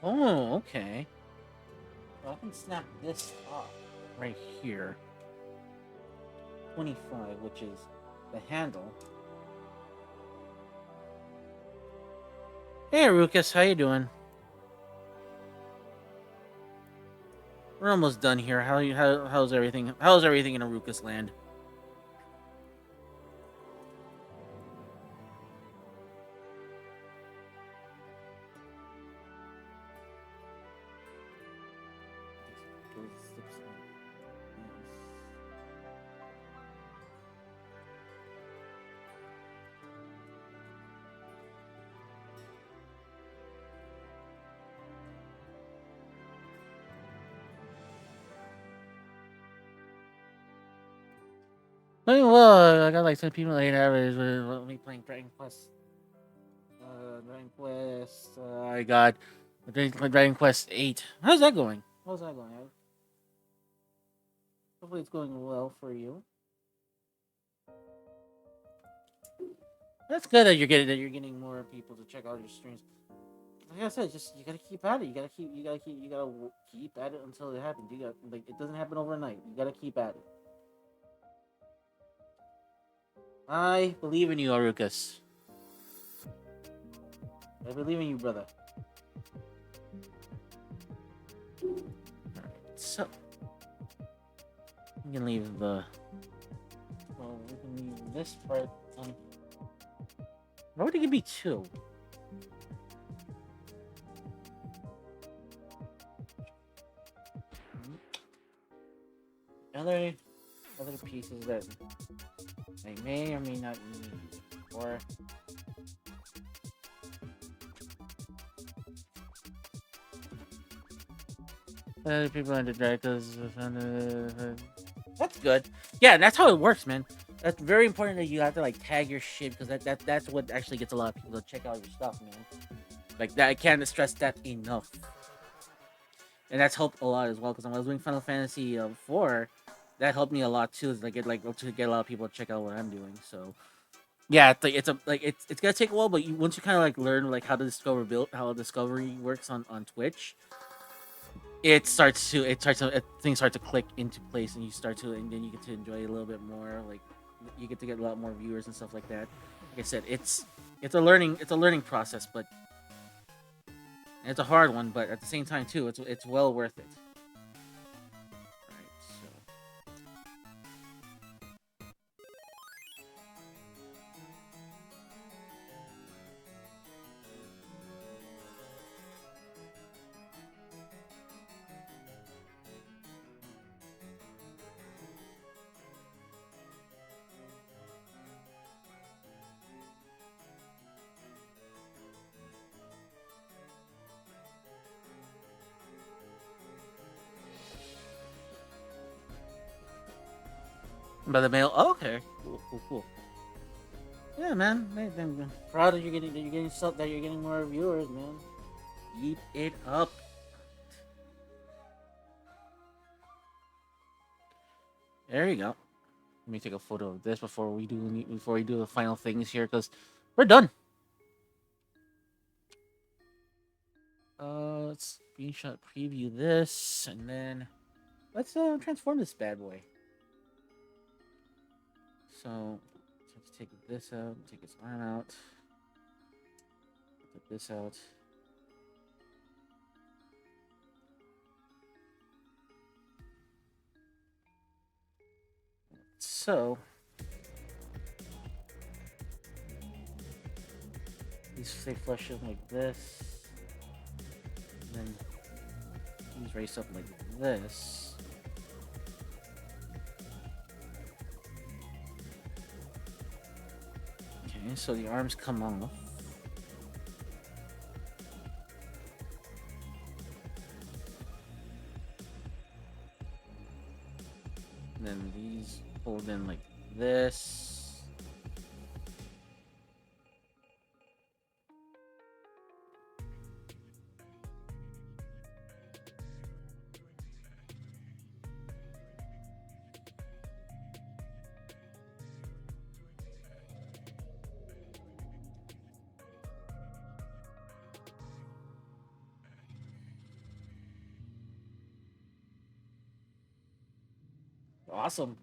Oh, okay. Well, I can snap this off right here. 25, which is the handle. Hey, Rukus, how you doing? We're almost done here. How's everything? How's everything in Arukus land? Doing well. I got like 10 people late average with me playing Dragon Quest. Dragon Quest. I got Dragon Quest 8. How's that going? How's that going? Hopefully it's going well for you. That's good that you're getting more people to check out your streams. Like I said, just you gotta keep at it. You gotta keep at it until it happens. You got like it doesn't happen overnight. You gotta keep at it. I believe in you, Arukas. I believe in you, brother. Alright, so we can leave the. Well, we can leave this part. Why would it give me two? Other pieces that I may or may not need, or other people in the directors. That's good. Yeah, that's how it works, man. That's very important that you have to like tag your shit because that's what actually gets a lot of people to check out your stuff, man. Like that, I can't stress that enough. And that's helped a lot as well because when I was doing Final Fantasy 4, that helped me a lot too. Is like to get a lot of people to check out what I'm doing. So yeah, it's gonna take a while, but once you kind of like learn like how discovery works on Twitch, things start to click into place, and then you get to enjoy it a little bit more. Like you get to get a lot more viewers and stuff like that. Like I said, it's a learning process, but it's a hard one. But at the same time too, it's well worth it. Right. So by the mail. Oh, okay. Cool. Yeah, man. I'm proud that you're getting more viewers, man. Keep it up. There you go. Let me take a photo of this before we do the final things here, because we're done. Let's screenshot preview this, and then let's transform this bad boy. So let's take this out, take its arm out, take this out. So these stay flush up like this, and then these race up like this. Okay, so the arms come off. And then these fold in like this. Awesome.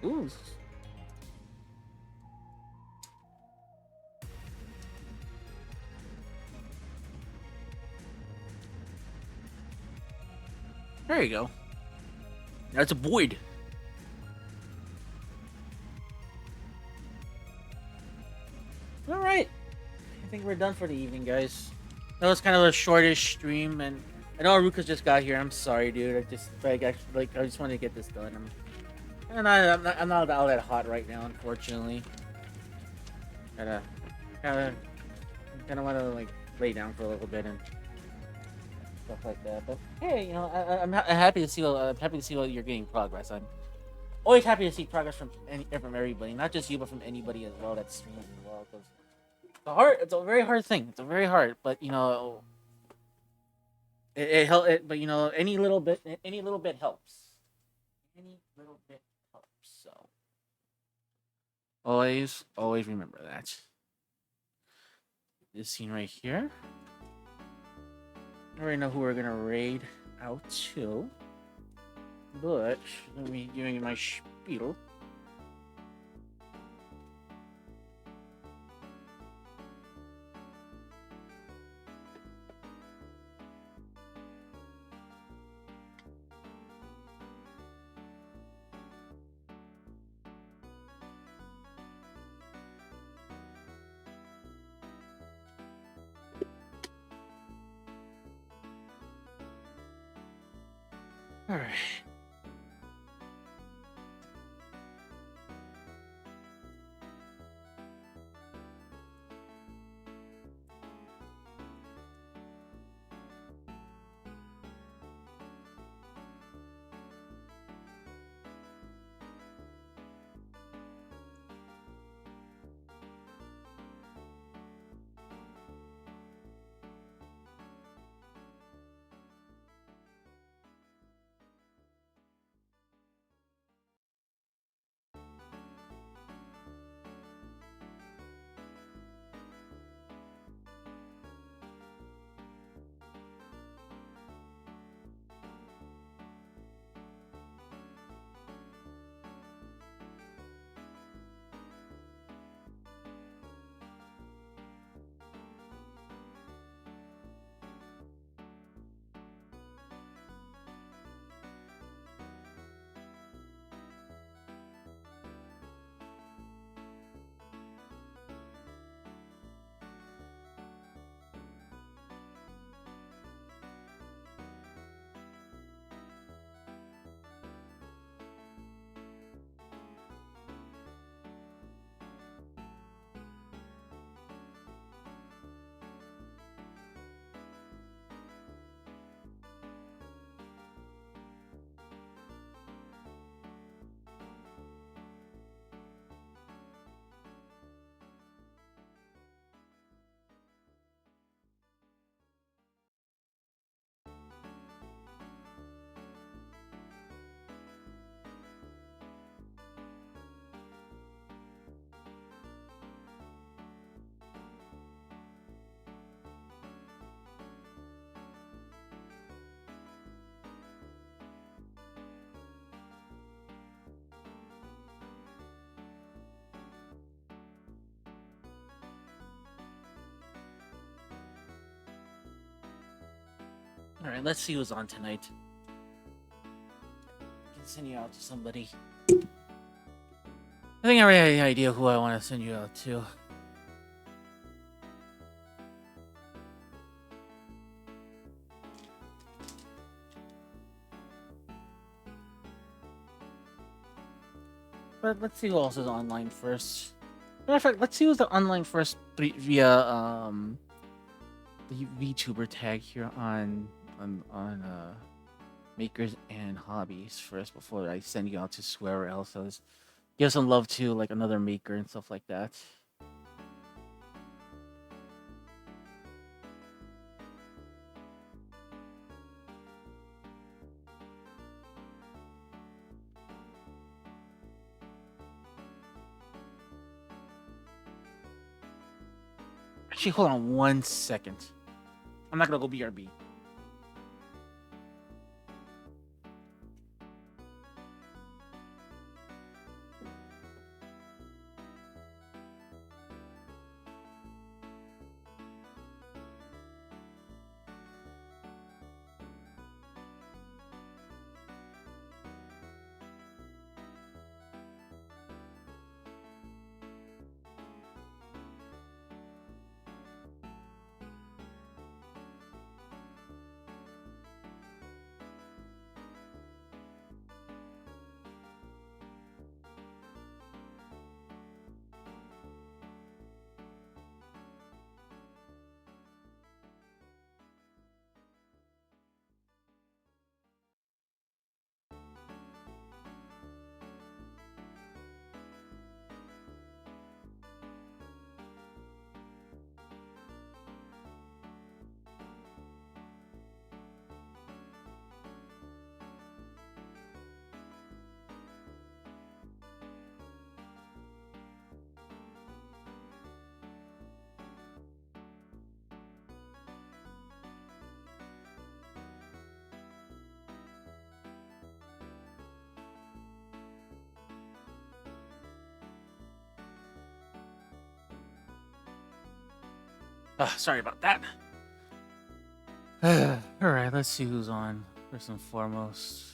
Ooh. There you go. That's a void. All right. I think we're done for the evening, guys. That was kind of a shortish stream, and I know Aruka's just got here. I'm sorry, dude. I just I just wanted to get this done. I'm not all that hot right now, unfortunately. Gotta, kind of want to like lay down for a little bit and stuff like that. But hey, I'm happy to see. I'm happy to see you're getting progress. I'm always happy to see progress from everybody, not just you, but from anybody as well that's streaming as well. Because it's a very hard thing. It's a very hard, but it help. But any little bit helps. Any little bit helps. So always remember that. This scene right here. I already know who we're gonna raid out to, but let me giving my spiel. All right. Alright, let's see who's on tonight. I can send you out to somebody. I think I already have an idea who I want to send you out to. But let's see who else is online first. Matter of fact, let's see who's the online first via the VTuber tag here on makers and hobbies first before I send you out to whoever else. So give some love to like another maker and stuff like that. Actually, hold on 1 second. I'm not gonna go BRB. Sorry about that. Alright, let's see who's on first and foremost.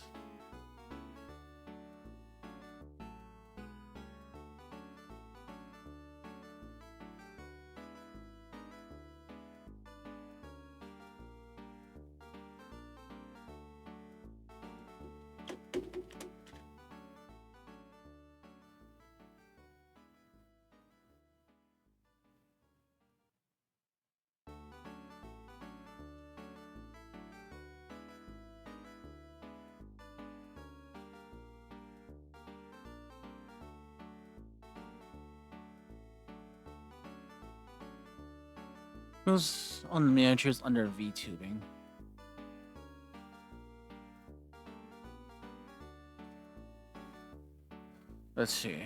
Who's on the miniatures under VTubing? Let's see.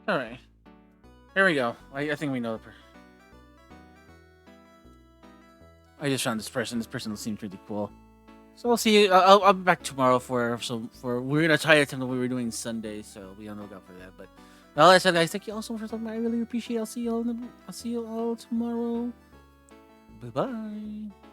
All right, here we go. I think we know the I just found this person. This person seems pretty cool. So we'll see. I'll be back tomorrow for we're gonna try to attempt what we were doing Sunday. So be on the lookout for that. But all I said, guys, thank you all so much for something. I really appreciate. I'll see you all tomorrow. Bye bye.